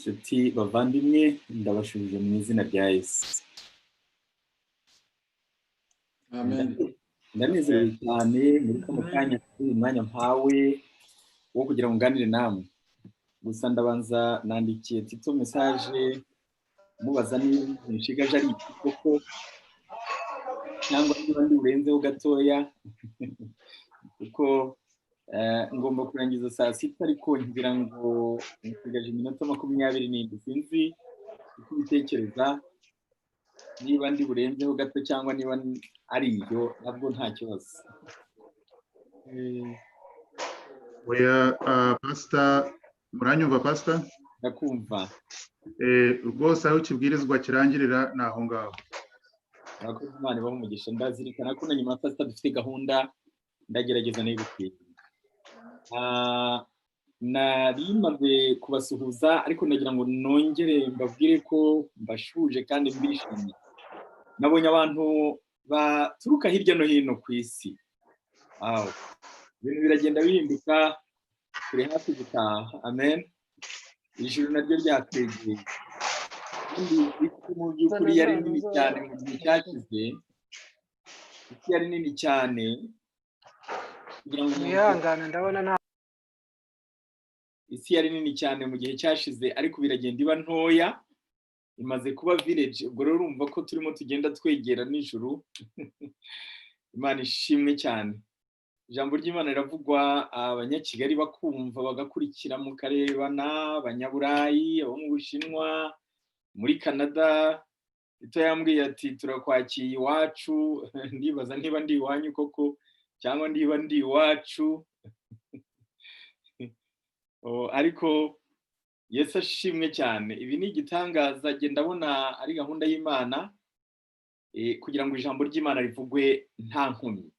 Nshuti bavandimwe ndabashubije mu izina rya Yesu. Amen. Ndanezerewe cyane muri kano kanya kuri uyu mwanya mpawe wo kugira ngo nganire namwe. Gusa ndabanza nandikiye Tito message mubaza niba nshigaje ari koko cyangwa niba ndi urenzeho gatoya kuko ngomba kurangiza saa sita ariko ngira ngo nsigaje iminota 27 sinzi uko ubitekereza niba ndi burenzeho gato cyangwa niba ari iyo nabwo nta kibazo. Oya, pastor muranyumva pastor? Ndakumva. Rwose aho kibwirizwa kirangirira naho ngaho. Abakozi Imana ibahe umugisha. Ndazirikana ko na nyuma ya pastor dufite gahunda ndagerageza nayigukwiye. Nari maze kubasuhuza ariko ndagira ngo nongere mbabwire ko mbashuje kandi mbishimiye. Nabonye abantu baturuka hirya no hino ku isi. Ibintu biragenda bihinduka, turi hafi gutaha. Amen. Ijuru naryo ryatwegeye. Kandi isi mu by'ukuri yari nini cyane mu gihe cyashize. Isi yari nini cyane kugira ngo Mwihangane ndabona nta isi yari nini cyane mu gihe cyashize ariko biragenda iba ntoya, imaze kuba village. Ubwo rero urumva ko turimo tugenda twegera n'ijuru. Imana ishimwe cyane. Ijambo ry'Imana riravugwa, abanyakigali bakumva bagakurikira mukarebana, abanyaburayi, abo mu Bushinwa, muri Canada. Ito yambwiye ati turakwakiye iwacu. Ndibaza niba ndi iwanyu koko cyangwa ndiba ndi iwacu. Ariko Yesu ashimwe cyane. Ibi ni igitangaza, genda ndabona ari gahunda y'Imana kugira ngo ijambo ry'Imana rivugwe nta nkomyi.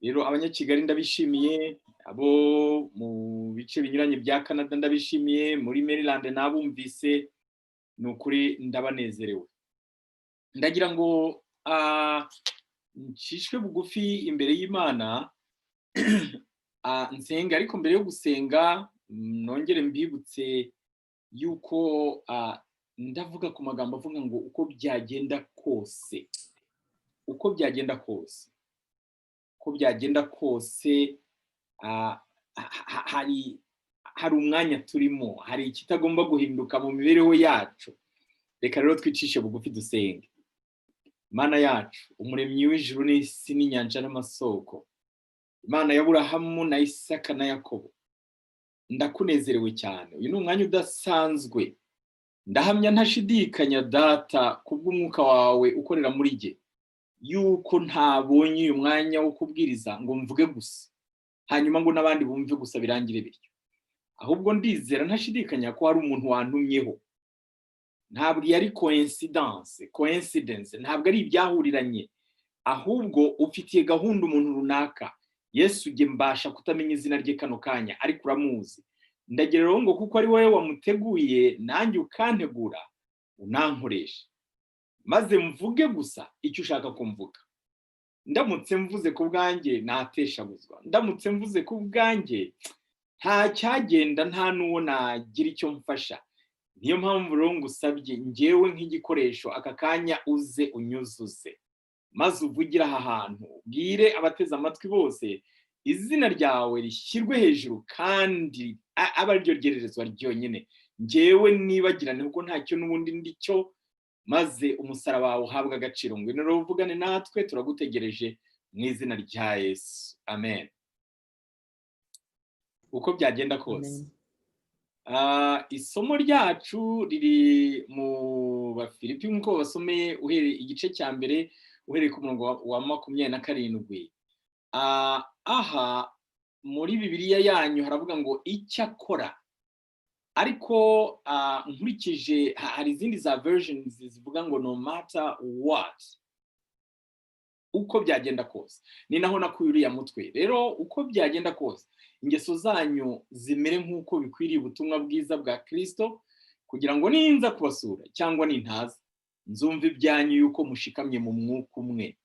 Rero abanyakigali ndabishimiye, abo mu bice binyuranye bya Canada ndabishimiye, muri Maryland nabumvise, nukuri ndabanezerewe. Ndagira ngo nshishwe bugufi imbere y'Imana nsenga, ariko mbere yo gusenga nongere mbibutse yuko ndavuga ku magambo avuga ngo uko byagenda kose, uko byagenda kose, uko byagenda kose, hari umwanya turimo, hari ikitagomba guhinduka mu mibereho yacu. Reka rero twicishe bugufi dusenge. Mana yacu, umuremyi w'ijuru n'isi n'inyanja n'amasoko, Imana ya Aburahamu na Isaka na Yakobo, ndakunezerewe cyane. Uyu ni umwanya udasanzwe. Ndahamya ntashidikanya data kubw'umwuka wawe ukorera muri jye yuko ntabonye uyu mwanya wo kubwiriza ngo mvuge gusa hanyuma ngo n'abandi bumve gusa birangire bityo, ahubwo ndizera ntashidikanya ko hari umuntu wantumyeho. Ntabwo yari coincidence, ntabwo ari ibyahuriranye, ahubwo ufitiye gahunda umuntu runaka. Yesu ujye mbasha kutamenya izina rye kano kanya ariko uramuzi. Ndagira rero ngo kuko ari wowe wamuteguye nanjye ukantegura, unankoresha maze mvuge gusa icyo ushaka ko mvuga. Ndamutse mvuze ku bwanjye nateshabuzwa, ndamutse mvuze ku bwanjye nta cyagenda, nta n'uwo nagira icyo mfasha. Niyo mpamvu rero ngusabye njyewe nk'igikoresho aka kanya uze unyuzuze, maze uvugira aha hantu, ubwire abateze amatwi bose izina ryawe rishyirwe hejuru kandi aba ariryo ryererezwa ryonyine. Njyewe nibagirane kuko ntacyo n'ubundi ndicyo, maze umusaraba wawe uhabwe agaciro. Ngwino rero uvugane natwe, turagutegereje mu izina rya Yesu. Amen. Uko byagenda kose, isomo ryacu riri mu Bafilipi nk'uko basomeye uhereye igice cya mbere uhereye ku murongo wa 27. Aha muri Bibiliya yanyu haravuga ngo icyakora, ariko nkurikije hari izindi za versions zivuga ngo no matter what, uko byagenda kose. Ni naho nakuye uriya mutwe. Rero uko byagenda kose, ingeso zanyu zimere nk'uko bikwiriye ubutumwa bwiza bwa Kristo, kugira ngo ninza kubasura cyangwa nintaza, nzumva ibyanyu yuko mushikamye mu mwuka umwe,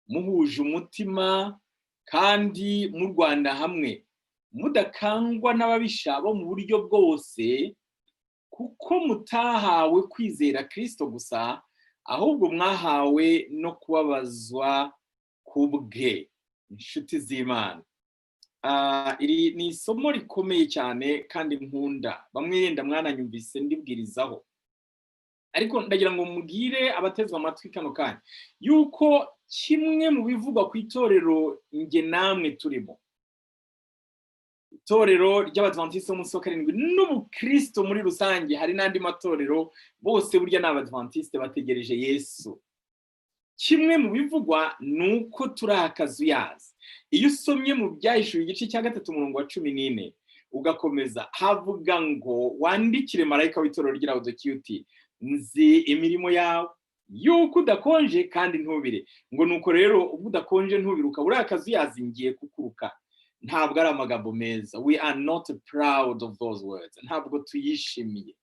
muhuje umutima kandi murwana hamwe, mudakangwa n'ababisha bo mu buryo bwose, kuko mutahawe kwizera Kristo gusa, ahubwo mwahawe no kubabazwa kubwe. Inshuti z'Imana, iri ni isomo rikomeye cyane kandi nkunda. Bamwe yenda mwananyumvise ndibwirizaho, ariko ndagira ngo mubwire abatezwe amatwi kano kanya yuko kimwe mu bivugwa ku itorero nge namwe turimo, itorero ry'Abadventiste b'umunsi wa karindwi n'ubukristo muri rusange, hari n'andi matorero, bose burya ni Abadventiste bategereje Yesu. Kimwe mu bivugwa nuko turi akazuyazi. Iyo usomye mu Byahishuwe igice cya 3 umurongo wa 14 ugakomeza, havuga ngo wandikire marayika w'itorero ry'i Laodikiya uti, nzi imirimo yawe yuko udakonje kandi ntubire. Ngo nuko rero ubwo udakonje ntubire ukaba uri akazuyazi, ngiye kukuruka. Ntabwo ari amagambo meza. We are not proud of those words. Ntabwo tuyishimiye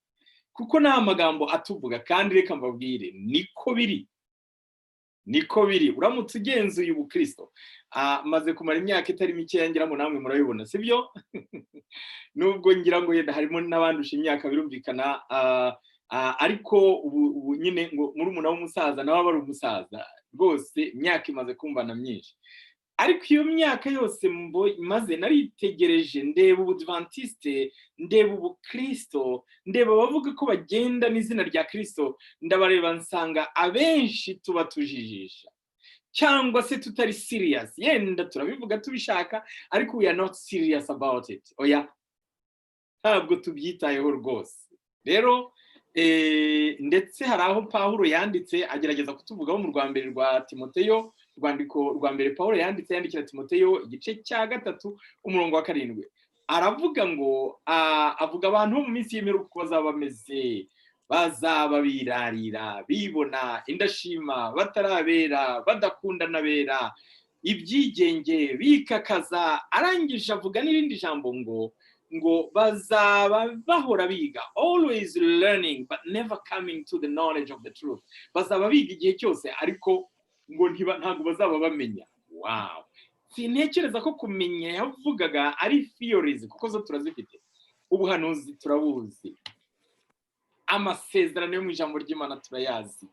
kuko nta magambo atuvuga, kandi reka mbabwire niko biri. Niko biri. Uramutse ugenzuye ubukristo, maze kumara imyaka itari mike ngira ngo namwe murabibona, sibyo? Nubwo ngira ngo yenda harimo n'abandusha imyaka birumvikana, ariko ubu nyine ngo muri umuna w'umusaza nawe aba ari umusaza rwose, imyaka imaze kumvana myinshi. Ariko iyo myaka yose maze naritegereje, ndeba ubudventiste, ndeba ubukristo, ndeba abavuga ko bagenda n'izina rya Kristo, ndabareba nsanga abenshi tuba tujijisha cyangwa se tutari serious. Yenda turabivuga tubishaka, ariko we are not serious about it. Oya, ntabwo tubyitayeho rwose. Rero ndetse hari aho Pawulo yanditse agerageza kutuvugaho mu rwambere rwa Timoteyo, rwandiko rwa mbere Pawulo yandikira Timoteyo igice cya 3 umurongo wa 7. Aravuga ngo avuga abantu mu minsi y'imperuka bazaba bameze, bazaba birarira, bibona, indashima, batarabera, badakundana bera, ibyigenge, bikakaza. Arangije avuga n'irindi jambo ngo bazaba bahora biga, always learning but never coming to the knowledge of the truth. Bazaba biga igihe cyose, ariko ngo ntabwo bazaba bamenya. Wow, sintekereza ko kumenya yavugaga ari theories, kuko zo turazifite. Ubuhanuzi turabuzi, amasezerano yo mu ijambo ry'Imana turayazi,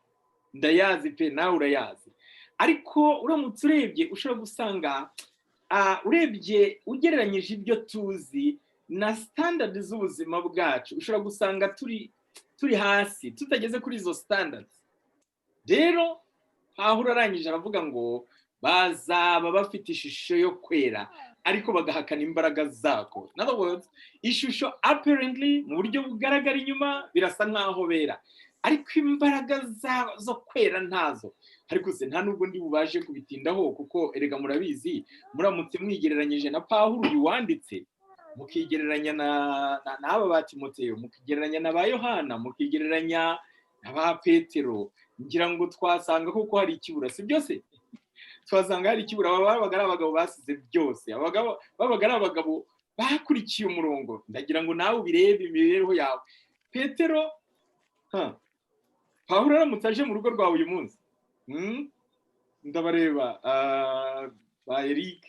ndayazi pe, nawe urayazi. Ariko uramutse urebye ushobora gusanga urebye ugereranyije ibyo tuzi na standard z'ubuzima bwacu, ushobora gusanga turi hasi, tutageze kuri izo standards. Rero Pawulo arangije aravuga ngo bazaba bafite ishusho yo kwera, ariko bagahakana imbaraga zako. In other words, ishusho apparently mu buryo bugaragara inyuma birasa nkaho bera, ariko imbaraga zo kwera ntazo. Ariko se nta nubwo ndi bubaje kubitindaho, kuko erega murabizi, muramutse mwigereranyije na Pawulo yuwanditse, mukigereranya n'aba ba Timoteyo, mukigereranya na ba Yohana, mukigereranya na ba Petero, ngira ngo twasanga kuko hari ikibura, si byose? Twasanga hari ikibura. Babaga ari abagabo basize byose, babaga ari abagabo bakurikiye umurongo. Ndagira ngo nawe ubirebe imibereho yawe. Petero, Pawulo aramutse aje mu rugo rwawe uyu munsi, ndabareba ba Eric,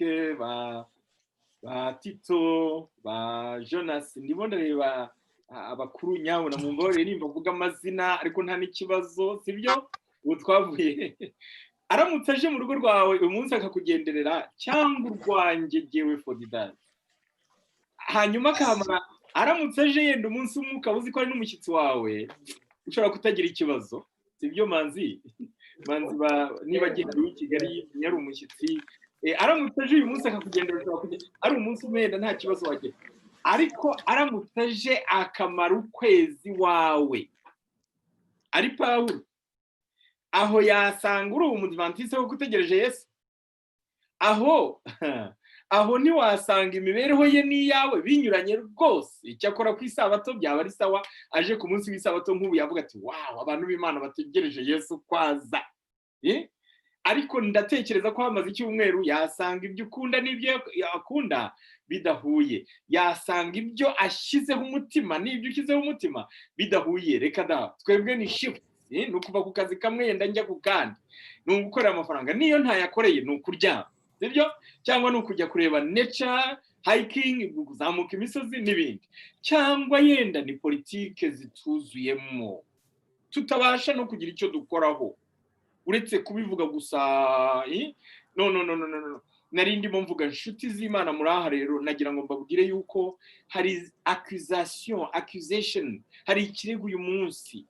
ba Tito, ba Jonas, ndimo ndareba abakuru nyawo, na mumbabarire nimba mvuga amazina ariko nta n'ikibazo, sibyo? Ubu twavuye. Aramutse aje mu rugo rwawe uyu munsi akakugenderera, cyangwa urwanjye gewe for the dance, hanyuma kamara aramutse aje yenda umunsi umwe ukaba uzi ko ari n'umushyitsi wawe, ushobora kutagira ikibazo, sibyo Manzi? Manzi niba agenda i Kigali yari umushyitsi, aramutse aje uyu munsi akakugendera, ari umunsi umwe yenda nta kibazo wagira. Ariko aramutse aje akamara ukwezi wawe, ari Pawulo, aho yasanga uri umudventiste wo gutegereje Yesu? Aho ntiwasanga imibereho ye n'iyawe binyuranye rwose. Icyakora ku isabato byaba ari sawa, aje ku munsi w'isabato nk'ubu yavuga ati wow, abantu b'Imana bategereje Yesu kwaza. Ariko ndatekereza ko hamaze icyumweru yasanga ibyo ukunda n'ibyo akunda bidahuye, yasanga ibyo ashyizeho umutima n'ibyo ushyizeho umutima bidahuye. Reka da, twebwe ni shift, ni ukuva ku kazi kamwe yenda njya ku kandi, ni ugukorera amafaranga, niyo ntayakoreye ni ukuryama, sibyo? Cyangwa ni ukujya kureba nature, hiking, kuzamuka imisozi n'ibindi, cyangwa yenda ni politike zituzuyemo tutabasha no kugira icyo dukoraho uretse kubivuga gusa. No. Nari ndimo mvuga inshuti z'Imana muri aha rero, nagira ngo mbabwire yuko hari accusation, hari ikirego uyu munsi,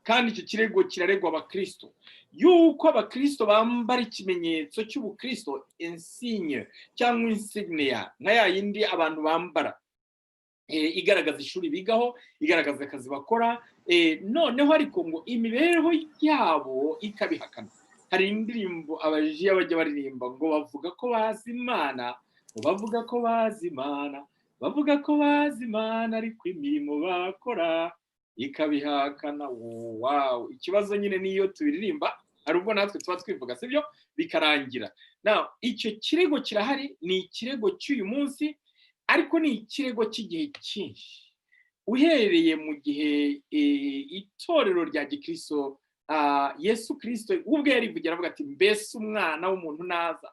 kandi icyo kirego kiraregwa abakristo, yuko abakristo bambara ikimenyetso cy'ubukristo, insigne cyangwa insignia, nka ya yindi abantu bambara igaragaza ishuri bigaho, igaragaza akazi bakora, noneho ariko ngo imibereho yabo ikabihakana. Hari indirimbo abajiya bajya baririmba ngo bavuga ko bazi Imana, bavuga ko bazi Imana, bavuga ko bazi Imana, ariko imirimo bakora ikabihakana. Wow, ikibazo nyine niyo tubiririmba hari ubwo natwe tuba twivuga, sibyo, bikarangira. Now icyo kirego kirahari, ni ikirego cy'uyu munsi, ariko ni ikirego cy'igihe cyinshi, uhereye mu gihe itorero rya gikristo, Yesu Kristo ubwe yarivugira avuga ati mbese umwana w'umuntu naza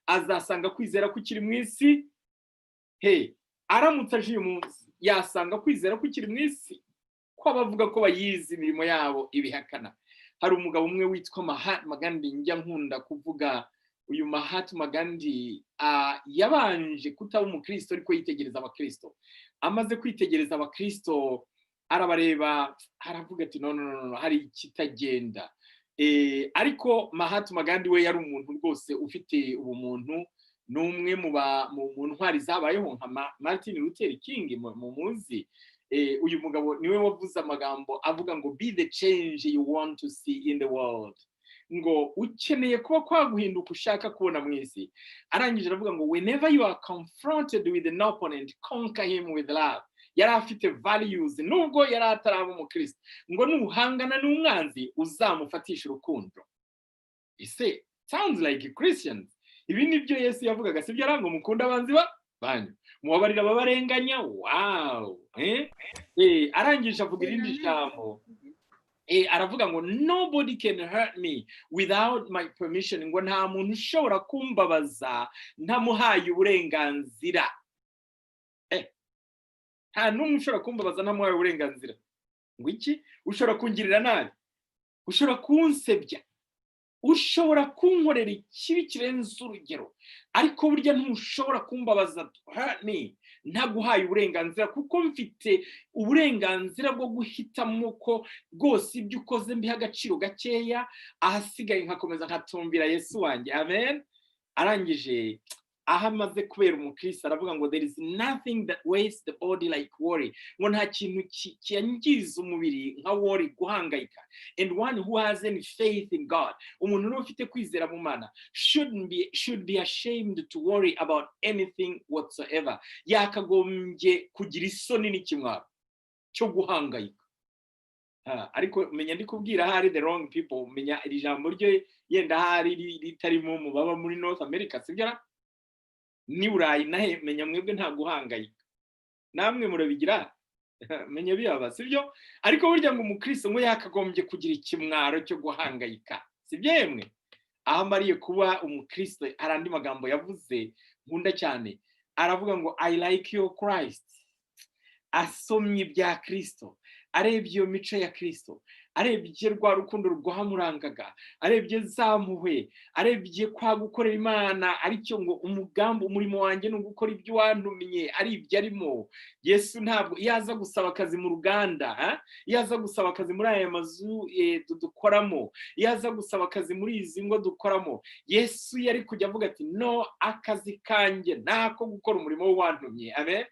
azasanga kwizera kukiri mu isi. Aramutse aje uyu munsi yasanga kwizera kukiri mu isi, ko abavuga ko bayizi imirimo yabo ibihakana. Hari umugabo umwe witwa Mahatma Gandhi, njya nkunda kuvuga uyu Mahatma Gandhi, yabanje kutaba umukristo ariko yitegereza abakristo. Amaze kwitegereza abakristo arabareba, aravuga ati no, hari ikitagenda. Ariko Mahatma Gandhi we yari umuntu rwose ufite ubumuntu, n'umwe mu ntwari zabayeho nka Martin Luther King mu muzi. Uyu mugabo niwe wavuze amagambo avuga ngo be the change you want to see in the world, ngo ukeneye kuba kwaguhinduka ushaka kubona mu isi. Arangije aravuga ngo whenever you are confronted with an opponent, conquer him with love. Yari afite values nubwo yari ataraba umukristo, ngo nuhangana n'umwanzi uzamufatisha urukundo. Ese sounds like Christians. Ibi nibyo Yesu yavugaga, sibyo? Arango mukunda abanzi banyu, mubabarira ababarenganya. Wow. Arangije avuga irindi jambo, aravuga ngo nobody can hurt me without my permission, ngo nta muntu ushobora kumbabaza ntamuhaye uburenganzira. Nta n'umwe ushobora kumbabaza ntamuhaye uburenganzira. Ngo iki? Ushobora kungirira nabi, ushobora kunsebya, ushobora kunkorera ikibi kirenze urugero, ariko burya ntushobora kumbabaza hurt me ntaguhaye uburenganzira, kuko mfite uburenganzira bwo guhitamo ko rwose ibyo ukoze mbiha agaciro gakeya, ahasigaye nkakomeza nkatumvira Yesu wanjye. Amen. Arangije aho amaze kubera umukristo aravuga ngo there is nothing that wastes the body like worry, ngo nta kintu cyangiza umubiri nka worry, guhangayika. And one who has any faith in God, umuntu ufite kwizera mu Mana, should be ashamed to worry about anything whatsoever. Yakagombye kugira isoni n'ikimwaro cyo guhangayika. Ariko menya ndi kubwira hari the wrong people, menya iri jambo ryo yenda hari ritarimo mu baba muri North America, sibyo? Ni Burayi nahe menya mwebwe nta guhangayika, namwe murabigira menya biyaba, sibyo? Ariko burya ngo umukristo ngo yakagombye kugira ikimwaro cyo guhangayika, sibyo yemwe? Aho mariye kuba umukristo arandi magambo yavuze nkunda cyane, aravuga ngo I like your Christ. Asomye bya Kristo, arebye iyo mico ya Kristo, arebye rwa rukundo rwamurangaga, arebye zampuhwe, arebye kwa gukorera Imana, aricyo ngo umugambi umurimo wanjye no gukora ibyo wantumye, ari ibyo arimo. Yesu ntabwo yaza gusaba akazi mu ruganda, yaza gusaba akazi muri aya mazu dukoramo, yaza gusaba akazi muri izi ngo dukoramo. Yesu yari kujya avuga ati no, akazi kanjye nako gukora umurimo wantumye. Amen.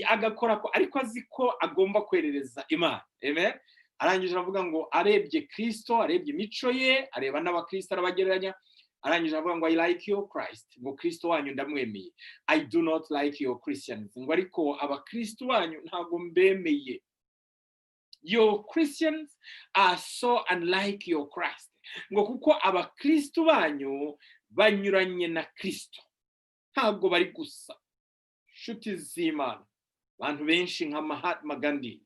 Agakora ko ariko azi ko agomba kwerereza Imana. Amen. Arangije aravuga ngo arebye Kristo, arebye imico ye, areba n'abakristo arabagereranya. Arangije aravuga ngo I like your Christ, ngo Kristo wanyu ndamwemeye. I do not like your Christians, ngo ariko abakristo wanyu ntabwo mbemeye. Your Christians are so unlike your Christ, ngo kuko abakristo banyu banyuranye na Kristo, ntabwo bari gusa. Nshuti z'Imana, abantu benshi nka Mahatma Gandhi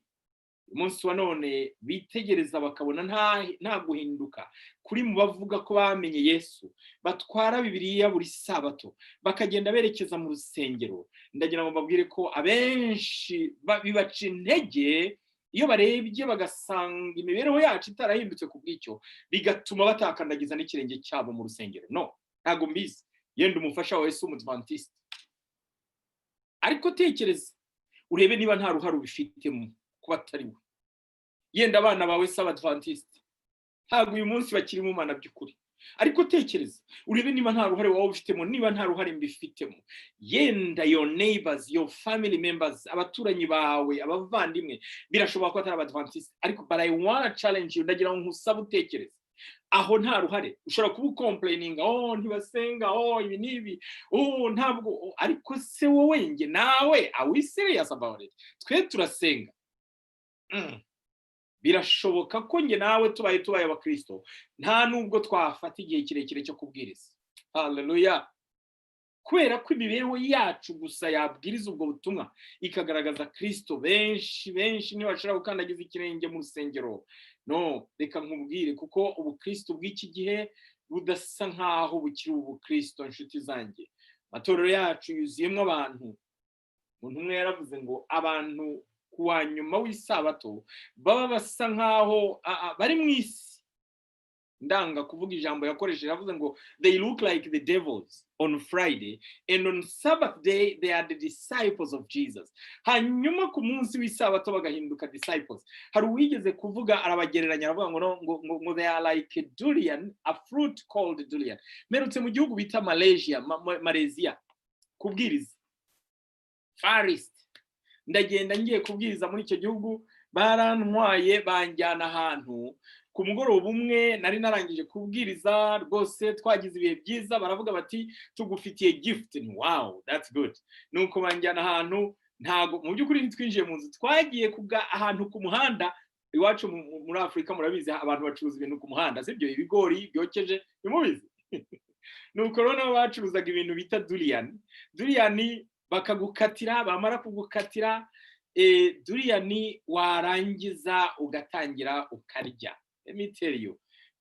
umunsi wa none bitegereza bakabona nta guhinduka kuri mu bavuga ko bamenye Yesu, batwara Bibiliya buri sabato bakagenda berekeza mu rusengero. Ndagira ngo mbabwire ko abenshi bibaca intege iyo barebye bagasanga imibereho yacu itarahindutse ku bw'icyo, bigatuma batakandagiza n'ikirenge cyabo mu rusengero. No, ntago mbizi, yenda umufasha wawe si umudventiste, ariko tekereza urebe niba nta ruhare ubifitemo kuba atari we. Yenda abana bawe si abadventiste, ntabwo uyu munsi bakiri mu mana by'ukuri, ariko tekereza urebe niba nta ruhare wowe ubifitemo, niba nta ruhare mbifitemo. Yenda your neighbors, your family members, abaturanyi bawe, abavandimwe, birashoboka ko atari abadventiste, ariko but I want to challenge you, ndagira ngo nkusabe utekereza aho nta ruhare. Ushobora kuba complaininga, ntibasenga, ibi nibi, ntabwo, ariko se wowe nge nawe are we serious about it? Twe turasenga. Birashoboka ko nge nawe tubaye abakristo nta nubwo twafata igihe kirekire cyo kubwiriza. Haleluya. Kubera ko imibereho yacu gusa yabwiriza ubwo butumwa ikagaragaza Kristo, benshi ntibashobora gukandagiza ikirenge mu rusengero. No, reka nkubwire, kuko ubukristo bw'iki gihe budasa nkaho bukiri ubukristo. Inshuti zanjye, amatorero yacu yuzuyemo abantu. Umuntu umwe yaravuze ngo abantu kuwa nyuma w'isabato baba basa nkaho bari mu isi. Ndanga kuvuga ijambo yakoresheje, yavuze ngo they look like the devils on Friday and on Sabbath day they are the disciples of Jesus. Hanyuma ku munsi w'isabato bagahinduka disciples. Hari uwigeze kuvuga, arabagereranya, aravuga ngo they are like a durian, a fruit called durian. Merutse mu gihugu bita Malaysia kubwiriza Farist. Ndagenda ngiye kubwiriza muri icyo gihugu, barantwaye banjyana ahantu. Ku mugoroba umwe nari narangije kubwiriza rwose, twagize ibihe byiza, baravuga bati tugufitiye gift. Wow, that's good. Nuko banjyana ahantu, ntago mu by'ukuri ntitwinjiye mu nzu, twagiye ahantu ku muhanda. Iwacu muri Afrika murabizi abantu bacuruza ibintu ku muhanda, sibyo? Ibigori byokeje, bimubizi. Nuko rero bacuruzaga ibintu bita durian. Durian bakagukatira, bamara kugukatira durian warangiza ugatangira ukarya. Let me tell you,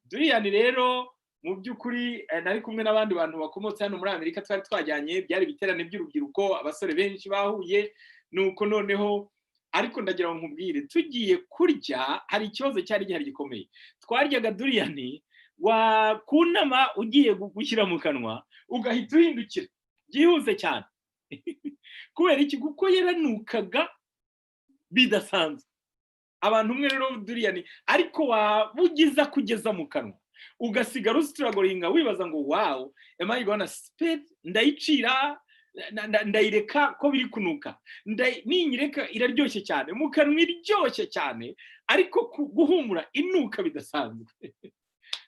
durian rero mu by'ukuri nari kumwe n'abandi bantu bakomotse hano muri Amerika, twari twajyanye, byari biterane by'urubyiruko, abasore benshi bahuye. Nuko noneho, ariko ndagira ngo nkubwire, tugiye kurya hari ikibazo cyari gihari gikomeye. Twaryaga durian, wakunama ugiye gushyira mu kanwa ugahita uhindukira byihuse cyane. Kubera iki? Kuko yaranukaga bidasanzwe. Abantu umwe rero durian, ariko wabugiza kugeza mu kanwa ugasigara ustragoringa wibaza ngo wow, am I gonna spit? Ndayicira, ndayireka ko biri kunuka, ninyireka iraryoshye cyane mu kanwa, iryoshye cyane, ariko guhumura inuka bidasanzwe.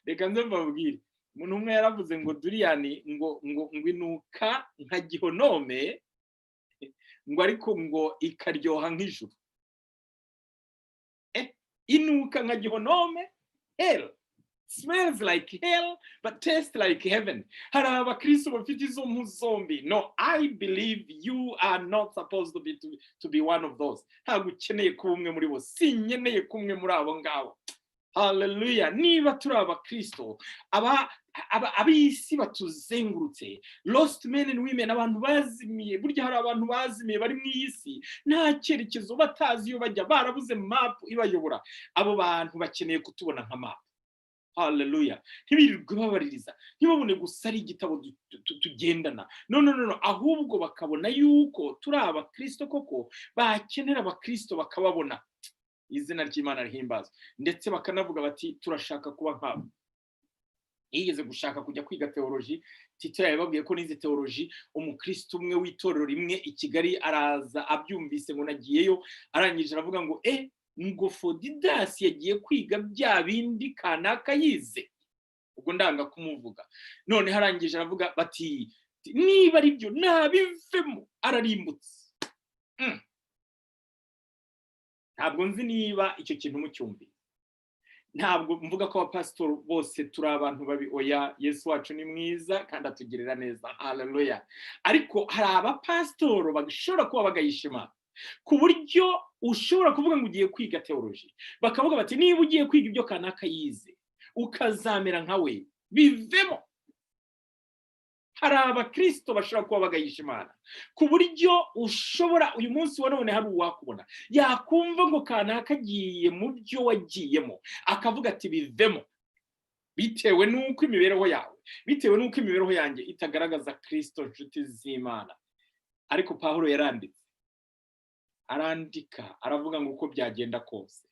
Reka nze mbabwire, umuntu umwe yaravuze ngo durian ngo inuka nka gihonome, ngo ariko ngo ikaryoha nk'ijuru. Inuka nka gihonome, hell smells like hell but tastes like heaven. Hari abakristo bafite izo mpu zombi. No, I believe you are not supposed to be one of those. Ntabwo ukeneye kuba umwe muri bo, sinkeneye kumwe muri abo ngabo. Hallelujah. Niba turi abakristo, ab'isi batuzengurutse, lost men and women, abantu bazimiye. Burya hari abantu bazimiye bari mu isi, nta cyerekezo, batazi iyo bajya, barabuze map ibayobora. Abo bantu bakeneye kutubona nka map. Hallelujah. Ntibirirwe babaririza, ntibabone gusa ari igitabo tugendana. No, ahubwo bakabona yuko turi abakristo koko, bakenera abakristo bakababona. Izina ry'Imana rihimbazwe. Ndetse bakanavuga bati turashaka kuba nkabo. Yigeze gushaka kujya kwiga theology, Tito yababwiye ko nize theology. Umukristo umwe w'itorero rimwe i Kigali araza abyumvise ngo nagiyeyo, arangije aravuga ngo ngo Fodidas yagiye kwiga bya bindi kanaka yize. Ubwo ndanga kumuvuga. None harangije aravuga bati niba ari byo nabivemo, ararimbutse. Ntabwo nzi niba icyo kintu mucyumbi. Ntabwo mvuga ko abapastor bose turi abantu babi, oya, Yesu wacu ni mwiza kandi atugirira neza. Hallelujah. Ariko hari abapastor bagashobora kuba bagayishima. ku buryo ushobora kuvuga ngo ugiye kwiga teoloji, bakavuga bati niba ugiye kwiga ibyo kanaka yize ukazamera nka we, bivemo. Hari abakristo bashobora kuba bagayisha Imana ku buryo ushobora uyu munsi wa none hari uwakubona yakumva ngo kanaka agiye mu byo wagiyemo akavuga ati bivemo, bitewe n'uko imibereho yawe, bitewe n'uko imibereho yanjye itagaragaza Kristo, nshuti z'Imana. Ariko Pawulo arandika aravuga ngo uko byagenda kose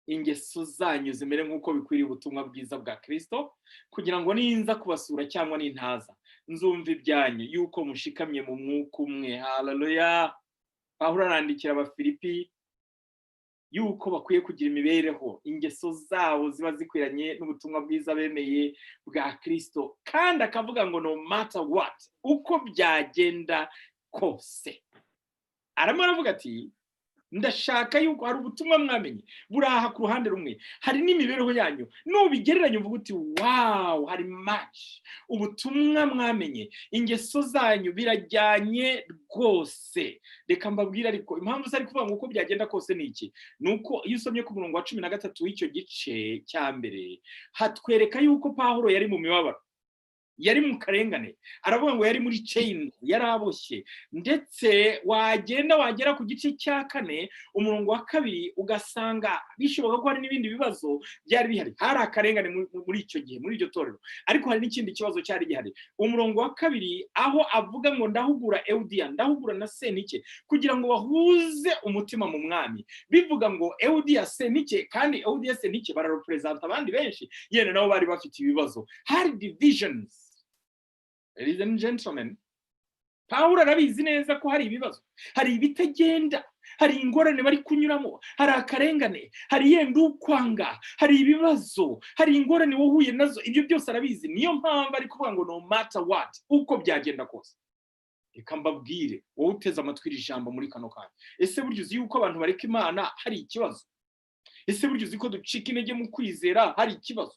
ingeso zanyu zimere nk'uko bikwiriye ubutumwa bwiza bwa Kristo, kugira ngo ninza kubasura cyangwa nintaza nzumva ibyanyu yuko mushikamye mu mwuka umwe. Haleluya. Pawulo arandikira Abafilipi yuko bakwiye kugira imibereho, ingeso zabo ziba zikwiranye n'ubutumwa bwiza bemeye bwa Kristo, kandi akavuga ngo no matter what, uko byagenda kose. Arimo aravuga ati ndashaka yuko hari ubutumwa mwamenye buraha ku ruhande rumwe, hari n'imibereho yanyu nubigereranya uvuga uti wow, hari match. Ubutumwa mwamenye, ingeso zanyu birajyanye rwose. Reka mbabwira ariko impamvu zari kuvuga ngo uko byagenda kose ni iki, nuko iyo usomye ku murongo wa 13 w'icyo gice cya mbere hatwereka yuko Pawulo yari mu mibabaro, yari mu karengane. Aravuga ngo yari muri chain, yaraboshye. Ndetse wagera ku gice cya 4 umurongo wa 2 ugasanga bishoboka ko hari n'ibindi bibazo byari bihari. Hari akarengane muri icyo gihe, muri iryo torero. Ariko hari n'ikindi kibazo cyari gihari. Umurongo wa 2 aho avuga ngo ndahugura Eudia, ndahugura na Senike kugira ngo bahuze umutima mu mwami. Bivuga ngo Eudia, Senike, kandi Eudia, Senike bararepresenta abandi benshi, yene nabo bari bafite ibibazo. Hari divisions. Ladies and gentlemen, Pawulo arabizi neza ko hari ibibazo, hari ibitagenda, hari ingorane bari kunyuramo, hari akarengane, hari yenda ukwanga, hari ibibazo, hari ingorane wahuye nazo. Ibyo byose arabizi. Niyo mpamvu ari kuvuga ngo no matter what, uko byagenda kose. Reka mbabwire wowe uteze amatwi iri jambo muri kano kanya, ese buryo uzi yuko abantu bareka Imana hari ikibazo? Ese buryo uzi ko ducika intege mu kwizera hari ikibazo?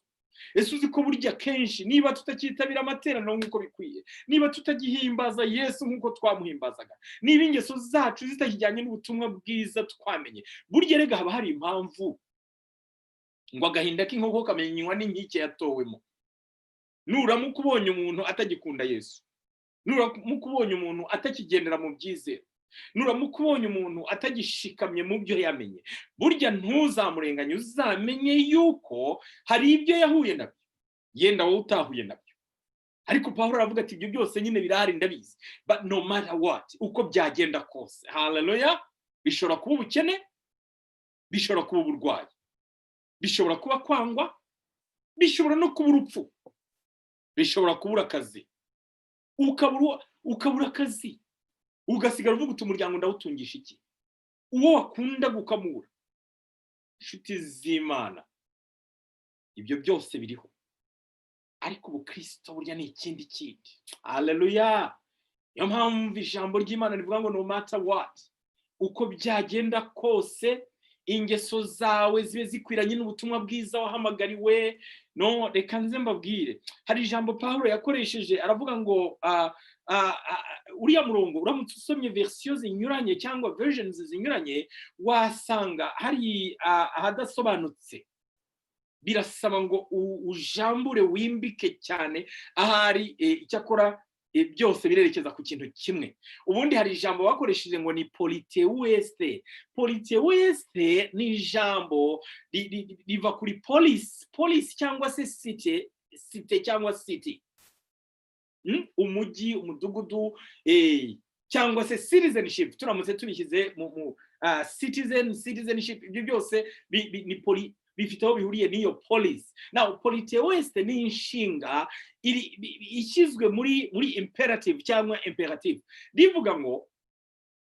Ese uzi ko burya kenshi niba tutakitabira amateraniro nk'uko bikwiye, niba tutagihimbaza Yesu nk'uko twamuhimbazaga, niba ingeso zacu zitakijyanye n'ubutumwa bwiza twamenye, burya rega haba hari impamvu. Ngo agahinda k'inkoko kamenywa n'inkike yatowemo. Nuramuka ubonye umuntu atagikunda Yesu, nuramuka ubonye umuntu atakigendera mu byizero, nuramuka ubonye umuntu atagishikamye mu byo yamenye, burya ntuzamurenganye, uzamenye yuko hari ibyo yahuye nabyo, yenda wowe utahuye nabyo. Ariko Pawulo aravuga ati ibyo byose nyine birahari ndabizi, but no matter what, uko byagenda kose. Haleluya. Bishobora kuba ubukene, bishobora kuba uburwayi, bishobora kuba kwangwa, bishobora no kuba urupfu, bishobora kubura akazi, ukabura akazi ugasigara uvuga uti umuryango ndawutungisha iki, uwo wakunda gukamura. Inshuti z'Imana, ibyo byose biriho, ariko ubukristo burya ni ikindi kindi. Haleluya. Niyo mpamvu ijambo ry'Imana rivuga ngo no matter what, uko byagenda kose ingeso zawe zibe zikwiranye n'ubutumwa bwiza wahamagariwe. No, reka nze mbabwire, hari ijambo Pawulo yakoresheje aravuga ngo uriya murongo uramutse usomye version zinyuranye cyangwa versions zinyuranye wasanga hari ahadasobanutse. Birasaba ngo ujambure wimbike cyane ahari icyakora byose birerekeza ku kintu kimwe. Ubundi hari ijambo bakoresheje ngo ni politeueste. Politeueste ni ijambo riva kuri police cyangwa se city cyangwa city, umujyi, umudugudu, cyangwa se citizenship. Turamutse tubishyize mu citizenship, ibyo byose ni bifite aho bihuriye n'iyo police. Now politeueste ni inshinga ishyizwe muri imperative cyangwa imperative. Rivuga ngo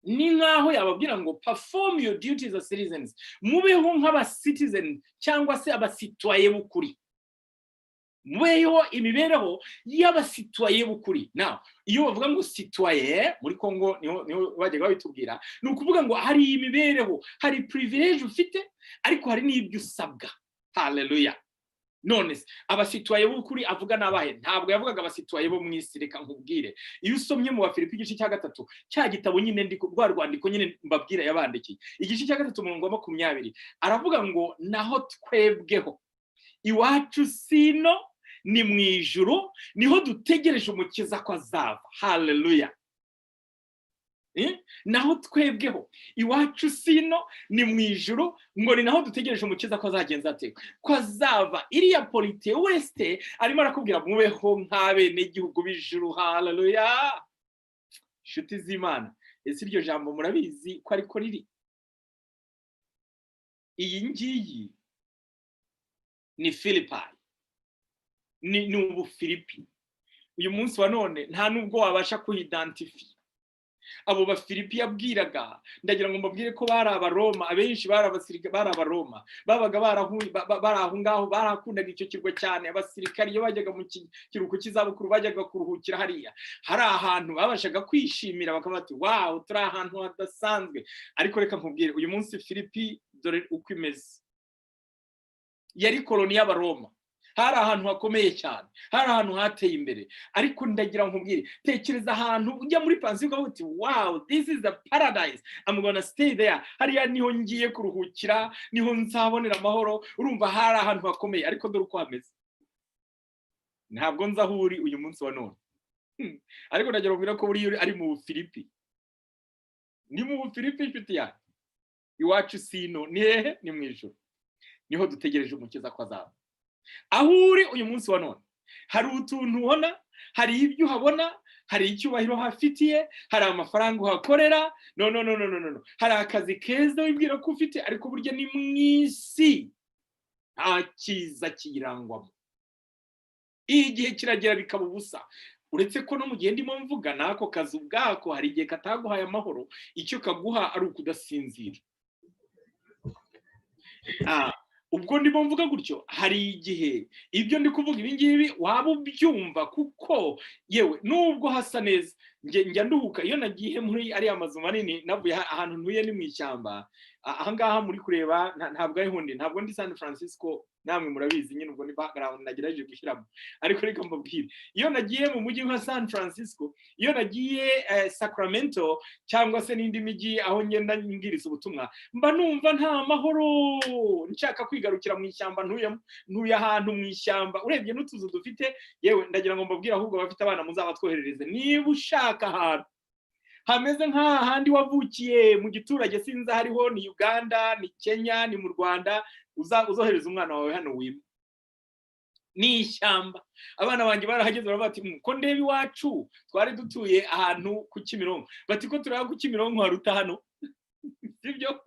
ni nkaho yababwira ngo perform your duties as citizens, mubeho nk'aba citizen cyangwa se abasitwaye b'ukuri, mubeho imibereho y'abasitwaye b'ukuri. Now iyo bavuga ngo citoyen muri Kongo niho bajyaga babitubwira, ni ukuvuga ngo hari imibereho, hari privilege ufite, ariko hari n'ibyo usabwa. Haleluya. none se abasitwaye b'ukuri avuga nabahe? Ntabwo yavugaga abasitwaye bo mu isi. Reka nkubwire, iyo usomye mu Bafilipi igice cya 3 cya gitabo nyine rwa rwandiko nyine mbabwira yabandikiye, igice cya 3 umurongo wa 20 aravuga ngo naho twebweho iwacu sino ni mu ijuru, niho dutegereje umukiza ko azava. Haleluya. Naho twebweho iwacu sino ni mu ijuru, ngo ni naho dutegereje umukiza ko azagenza ate, ko azava. Iriya polite weste arimo arakubwira mubeho nk'abene igihugu b'ijuru. Haleluya. Inshuti z'Imana, ese iryo jambo murabizi ko ariko riri? Iyi ngiyi ni Filipi, ni Ubufilipi. Uyu munsi wa none nta nubwo wabasha kuidentify abo Bafilipi yabwiraga. Ndagira ngo mbabwire ko bari Abaroma, abenshi bari abasirikare, bari Abaroma, babaga baraho ngaho, barakundaga icyo kirwa cyane. Abasirikare iyo bajyaga mu kiruhuko cy'izabukuru bajyaga kuruhukira hariya, hari ahantu babashaga kwishimira, bakavuga ati wow, turi ahantu hadasanzwe. Ariko reka nkubwire, uyu munsi Filipi dore uko imeze. Yari koloni y'Abaroma, hari ahantu hakomeye cyane, hari ahantu hateye imbere. Ariko ndagira nkubwire, tekereza ahantu ujya muri pansiyo ukavuga uti wow, this is the paradise, I'm gonna stay there. Hariya niho ngiye kuruhukira, niho nzabonera amahoro. Urumva hari ahantu hakomeye. Ariko dore uko hameze. Ntabwo nza aho uri uyu munsi wa none, ariko ndagira nkubwira ko buri ari mu Bufilipi. Ni mu Bufilipi inshuti yanjye. Iwacu sino ni hehe? Ni mu ijuru, niho dutegereje umukiza ko azava. Aho uri uyu munsi wa none hari utuntu ubona, hari ibyo uhabona, hari icyubahiro hafitiye, hari amafaranga uhakorera, no, hari akazi keza wibwira ko ufite, ariko burya ni mu isi nta cyiza kirangwamo. Igihe kiragera bikaba ubusa. Uretse ko no mu gihe ndimo mvuga nako kazi ubwako hari igihe kataguhaye amahoro, icyo kaguha ari ukudasinzira. Ubwo ndimo mvuga gutyo, hari igihe ibyo ndi kuvuga ibi ngibi waba ubyumva, kuko yewe nubwo hasa neza. Njya nduhuka iyo nagiye muri ariya mazu manini, navuye ahantu ntuye ni mu ishyamba. Ahangaha muri kureba ntabwo ari hundi, ntabwo ndi San Francisco, namwe murabizi nyine, ubwo ni background nagerageje gushyiramo. Ariko reka mbabwire, iyo nagiye mu mujyi nka San Francisco, iyo nagiye Sacramento cyangwa se n'indi mijyi aho ngenda ngiriza ubutumwa, mba numva nta mahoro, nshaka kwigarukira mu ishyamba ntuye ahantu mu ishyamba. Urebye n'utuzu dufite, yewe ndagira ngo mbabwire ahubwo bafite abana muzabatwoherereze, niba ushaka ahantu hameze nk'ahandi wavukiye mu giturage, sinza hariho ni Uganda, ni Kenya, ni mu Rwanda, uzohereza umwana wawe hano wima. Ni ishyamba. Abana banjye barahageze baravuga ati ko ndeba iwacu twari dutuye ahantu ku Kimironko, bati ko turi ku Kimironko haruta hano. Sibyo?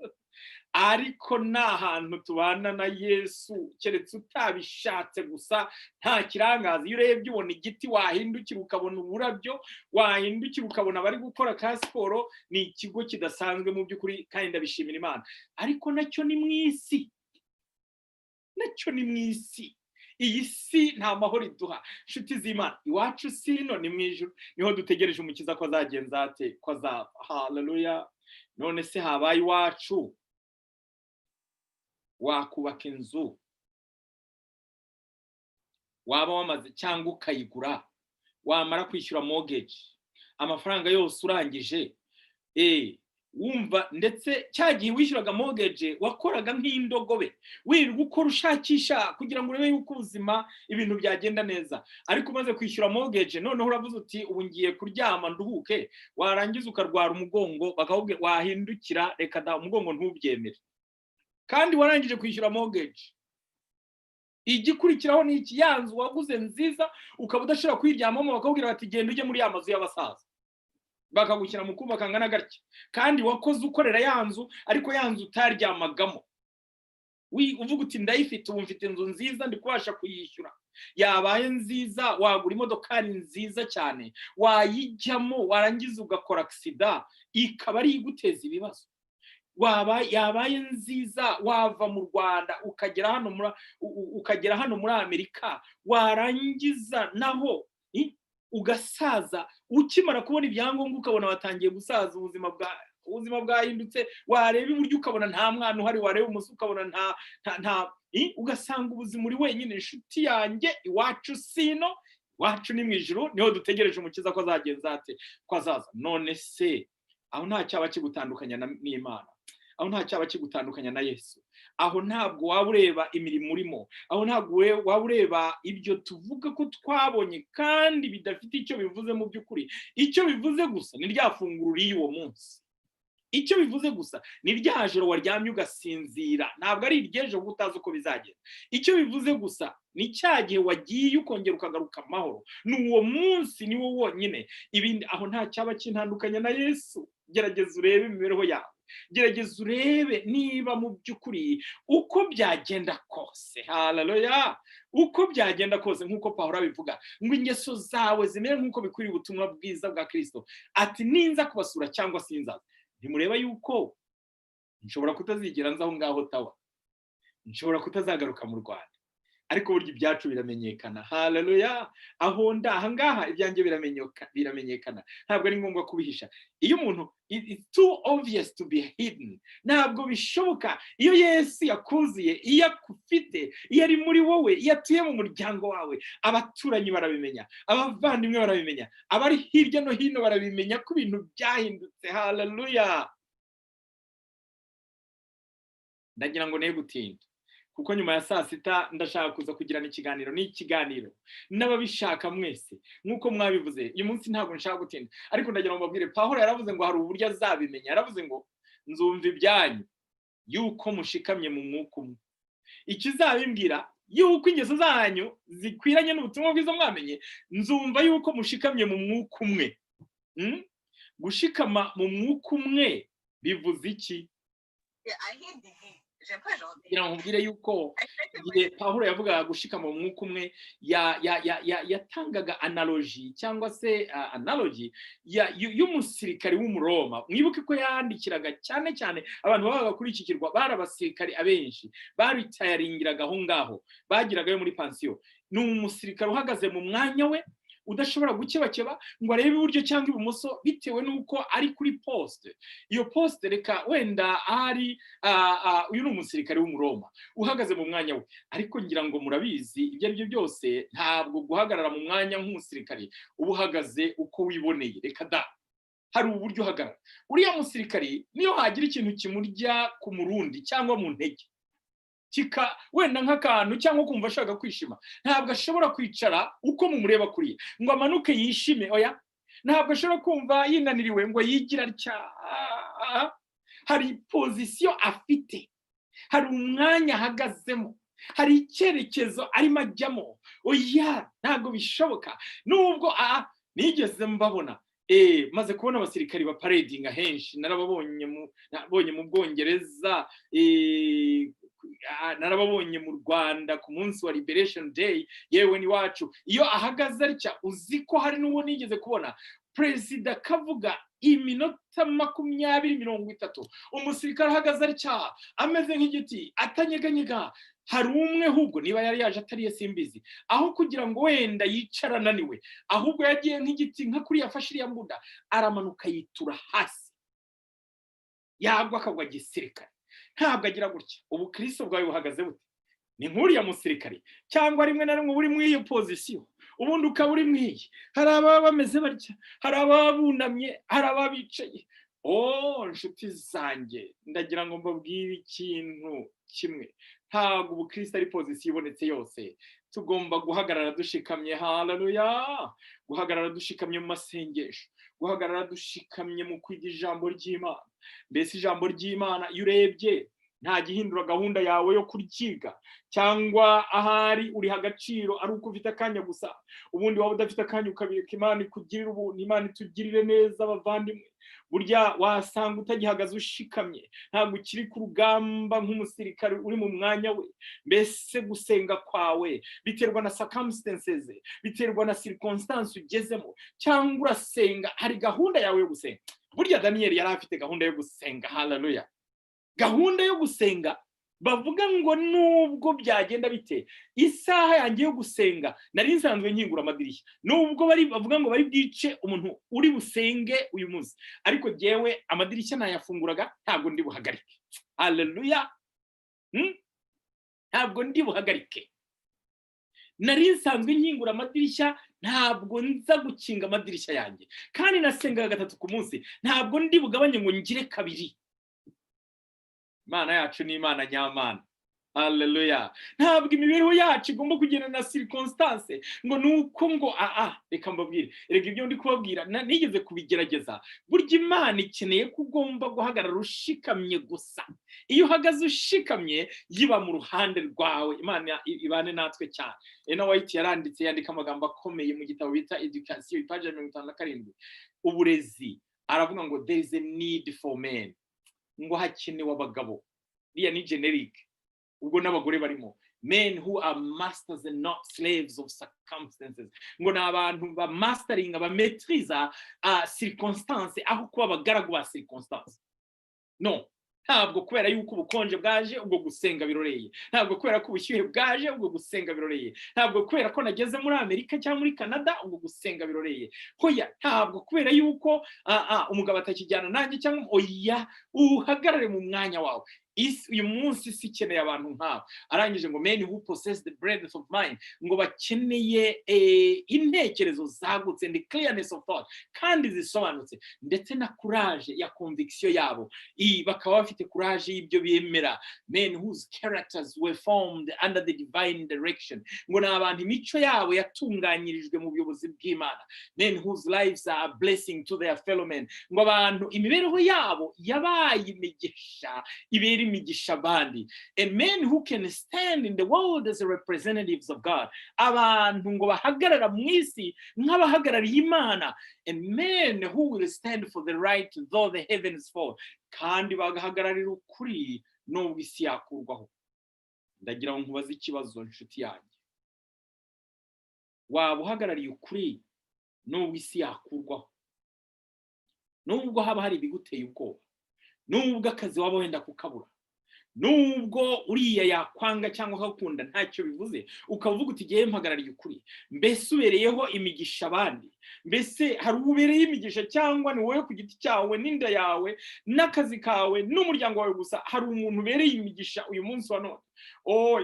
Ariko nta hantu tubana na Yesu keretse utabishatse gusa, nta kirangaza. Iyo urebye ubona igiti, wahindukira ukabona uburabyo, wahindukira ukabona bari gukora ka siporo. Ni ikigo kidasanzwe mu by'ukuri, kandi ndabishimira Imana. Ariko nacyo ni mu isi, nacyo ni mu isi. Iyi si nta mahoro iduha. Inshuti z'Imana, iwacu sino ni mu ijuru, niho dutegereje umukiza ko azagenza ate, ko azava. Haleluya. None se habaye iwacu, wakubaka inzu, waba wamaze cyangwa ukayigura, wamara kwishyura mortgage, amafaranga yose urangije, wumva ndetse cyagiye wishyuraga mortgage wakoraga nk'indogobe, wirirwa ukora ushakisha kugira ngo urebe yuko ubuzima ibintu byagenda neza. Ariko umaze kwishyura mortgage, noneho uravuze uti ubu ngiye kuryama nduhuke, warangiza ukarwara umugongo, bakakubwira wahindukira, reka da umugongo ntubyemere, kandi warangije kwishyura mortgage. Igikurikiraho ni iki? Yanzu waguze nziza ukaba udashobora kuyiryamamo, bakakubwira bati genda ujye muri ya mazu y'abasaza, bakagushyira mu kumba kangana gatya, kandi wakoze ukorera yanzu, ariko yanzu utaryamagamo. Uvuga uti ndayifite, ubu mfite inzu nziza ndi kubasha kuyishyura. Yabaye nziza, wagura imodokari nziza cyane, wayijyamo, warangiza ugakora accident, ikaba ari iguteza ibibazo. Yabaye nziza, wava mu Rwanda ukagera hano muri Amerika, warangiza naho ugasaza. Ukimara kubona ibyangombwa ukabona watangiye gusaza, ubuzima ubuzima bwahindutse, wareba iburyo ukabona nta mwana uhari, wareba ibumoso ukabona nta ugasanga ubuzima uri wenyine. Inshuti yanjye, iwacu sino, iwacu ni mu ijuru, niho dutegereje umukiza ko azagenza ate, ko azaza. None se aho nta cyaba kigutandukanya n'Imana, aho nta cyaba kigutandukanya na Yesu, aho ntabwo waba ureba imirimo urimo, aho ntabwo waba ureba ibyo tuvuga ko twabonye kandi bidafite icyo bivuze mu by'ukuri. Icyo bivuze gusa ni rya funguro uriye uwo munsi, icyo bivuze gusa ni rya joro waryamye ugasinzira, ntabwo ari iryejo kuko utazi uko bizagenda. Icyo bivuze gusa ni cya gihe wagiye ukongera ukagaruka amahoro, ni uwo munsi ni wo wonyine. Ibindi aho nta cyaba kintandukanya na Yesu. Gerageza urebe imibereho yawe, gerageza urebe niba mu by'ukuri uko byagenda kose, haleluya, uko byagenda kose, nk'uko Pawulo abivuga ngo ingeso zawe zimere nk'uko bikwiriye ubutumwa bwiza bwa Kristo. Ati ninza kubasura cyangwa sinzaza, ntimureba yuko nshobora kutazigera nza aho ngaho tawa, nshobora kutazagaruka mu Rwanda, ariko burya ibyacu biramenyekana, haleluya. Aho ndahangaha ibyanjye biramenyekana, ntabwo ari ngombwa kubihisha. Iyo umuntu, it's too obvious to be hidden, ntabwo bishoboka. Iyo Yesu yakuziye, iyo akufite, iyo ari muri wowe, iyo atuye mu muryango wawe, abaturanyi barabimenya, abavandimwe barabimenya, abari hirya no hino barabimenya ko ibintu byahindutse, haleluya. Ndagira ngo ne gutinda, kuko nyuma ya saa sita ndashaka kuza kugirana ikiganiro n'ababishaka mwese nk'uko mwabivuze. Uyu munsi ntabwo nshaka gutinda, ariko ndagira ngo mbabwire, Pawulo yaravuze ngo hari uburyo azabimenya. Yaravuze ngo nzumva ibyanyu yuko mushikamye mu mwuka umwe. Ikizabimbwira yuko ingeso zanyu zikwiranye n'ubutumwa bwiza mwamenye, nzumva yuko mushikamye mu mwuka umwe. Gushikama mu mwuka umwe bivuze iki? kugira ngo mbwire yuko igihe Pawulo yavugaga gushikama mu mwuka umwe, yatangaga analogy cyangwa se analogy y'umusirikari w'umuroma. Mwibuke ko yandikiraga cyane cyane abantu babaga kuri iki kirwa, bari abasirikari abenshi baritayaringiraga aho ngaho, bagiragayo muri pansiyo. Ni umusirikari uhagaze mu mwanya we, udashobora gukebakeba ngo arebe iburyo cyangwa ibumoso bitewe nuko ari kuri poste. Iyo poste reka wenda ari uyu ni umusirikare w'umuroma uhagaze mu mwanya we, ariko ngira ngo murabizi ibyo ari byo byose ntabwo guhagarara mu mwanya nk'umusirikare uba uhagaze uko wiboneye. Reka da, hari uburyo uhagarara. Uriya musirikare niyo hagira ikintu kimurya ku murundi cyangwa mu ntege, wenda nk'akantu cyangwa kumva ashaka kwishima, ntabwo ashobora kwicara uko mumureba kuriya ngo amanuke yishime. Oya, ntabwo ashobora kumva yinaniriwe ngo yigira atya. Hari pozisiyo afite, hari umwanya ahagazemo, hari icyerekezo arimo ajyamo. Oya, ntabwo bishoboka. Nubwo nigeze mbabona maze kubona abasirikari ba parading henshi, narababonye mu Bwongereza, narababonye mu Rwanda ku munsi wa Liberation Day, yewe ni wacu. Iyo ahagaze aricya, uzi ko hari n'uwo nigeze kubona perezida kavuga iminota 20-30, umusirikare ahagaze aricya ameze nk'igiti atanyeganyega. Hari umwe ahubwo niba yari yaje atariye simbizi, aho kugira ngo wenda yicara ananiwe, ahubwo yagiye nk'igiti nka kuri yafashe iriya mbunda, aramanuka yitura hasi, yagwa akagwa gisirikare. Ntabwo agira gutya. Ubu Kristo bwawe buhagaze bute? Ni nk'uriya musirikare, cyangwa rimwe na rimwe uri muri iyo pozisiyo, ubundi ukaba uri mwiyi. Hari ababa bameze batya, hari ababa bunamye, hari ababa bicaye. Nshuti zanjye, ndagira ngo mbabwire ikintu kimwe, ntabwo ubu Kristo ari pozisiyo ibonetse yose. Tugomba guhagarara dushikamye, haleluya, guhagarara dushikamye mu masengesho, guhagarara dushikamye mu kwiga ijambo ry'Imana. Mbese ijambo ry'Imana iyo urebye nta gihindura gahunda yawe yo kuryiga, cyangwa ahari uriha agaciro ari uko ufite akanya gusa, ubundi waba udafite akanya ukabireka. Imana ikugirire ubuntu, Imana itugirire neza abavandimwe. Burya wasanga utagihagaze ushikamye, ntabwo ukiri ku rugamba nk'umusirikare uri mu mwanya we. Mbese gusenga kwawe biterwa na circumstances, biterwa na circumstance ugezemo, cyangwa urasenga hari gahunda yawe yo gusenga. Burya Daniel yari afite gahunda yo gusenga, haleluya. Gahunda yo gusenga bavuga ngo nubwo byagenda bite isaha yanjye yo gusenga nari nsanzwe nkingura amadirishya, nubwo bavuga ngo bari bwice umuntu uri busenge uyu munsi, ariko jyewe amadirishya nayafunguraga ntabwo ndi buhagarike. Haleluya. Ntabwo ndi buhagarike. Nari nsanzwe nkingura amadirishya, ntabwo nza gukinga amadirishya yanjye, kandi nasengaga 3 ku munsi, ntabwo ndi bugabanye ngo ngire 2. Imana yacu ni Imana nyamana. Haleluya. Ntabwo imibereho yacu igomba kugenda na circumstance ngo nuko ngo reka mbabwire, erega ibyo ndi kubabwira nigeze kubigerageza. Burya Imana ikeneye ko ugomba guhagarara ushikamye gusa. Iyo uhagaze ushikamye yiba mu ruhande rwawe. Imana ibane natwe cyane. Ena White yandika amagambo akomeye mu gitabo bita Education page 57, uburezi. Aravuga ngo there is a need for men. Ngo hakenewe abagabo. Riya ni generic. Ubwo n'abagore barimo. Men who are masters and not slaves of circumstances. Ngo n'abantu ba mastering, ba maîtriser circumstance aho kuba abagaragu ba circumstance. No. Ntabwo kubera yuko ubukonje bwaje ubwo gusenga biroreye. Ntabwo kubera ko ubushyuhe bwaje ubwo gusenga biroreye. Ntabwo kubera ko nageze muri Amerika cyangwa muri Canada ubwo gusenga biroreye. Hoya, ntabwo kubera yuko umugabo atakijyana nanjye cyangwa oya, uhagarare mu mwanya wawe. Uyu munsi si keneye abantu nk'abo. Arangije ngo men who possess the breadth of mind, ngo bakeneye intekerezo zagutse and clearness of thought, kandi zisobanutse, ndetse na courage ya conviction yabo. Bakaba bafite courage y'ibyo bemera. Men whose characters were formed under the divine direction, ngo n'abantu imico yabo yatunganyirijwe mu buyobozi bw'Imana. Men whose lives are a blessing to their fellow men, ngo abantu imibereho yabo yabaye imigisha, ibera imigisha abandi. And men who can stand in the world as representatives of God, abantu ngo bahagarara mu isi nk'abahagarariye Imana. And men who will stand for the right though the heavens fall, kandi bagahagararira ukuri nubwo isi yakurwaho. Ndagira ngo nkubaze ikibazo nshuti yanjye, waba uhagarariye ukuri nubwo isi yakurwaho? Nubwo haba hari ibiguteye ubwoba, nubwo akazi waba wenda kukabura, nubwo uriya yakwanga cyangwa akakunda ntacyo bivuze, ukavuga uti giye mpagarariye ukuri, mbese ubereyeho imigisha abandi? Mbese hari ubereye imigisha cyangwa ni wowe ku giti cyawe n'inda yawe n'akazi kawe n'umuryango wawe gusa? Hari umuntu ubereye imigisha uyu munsi wa none?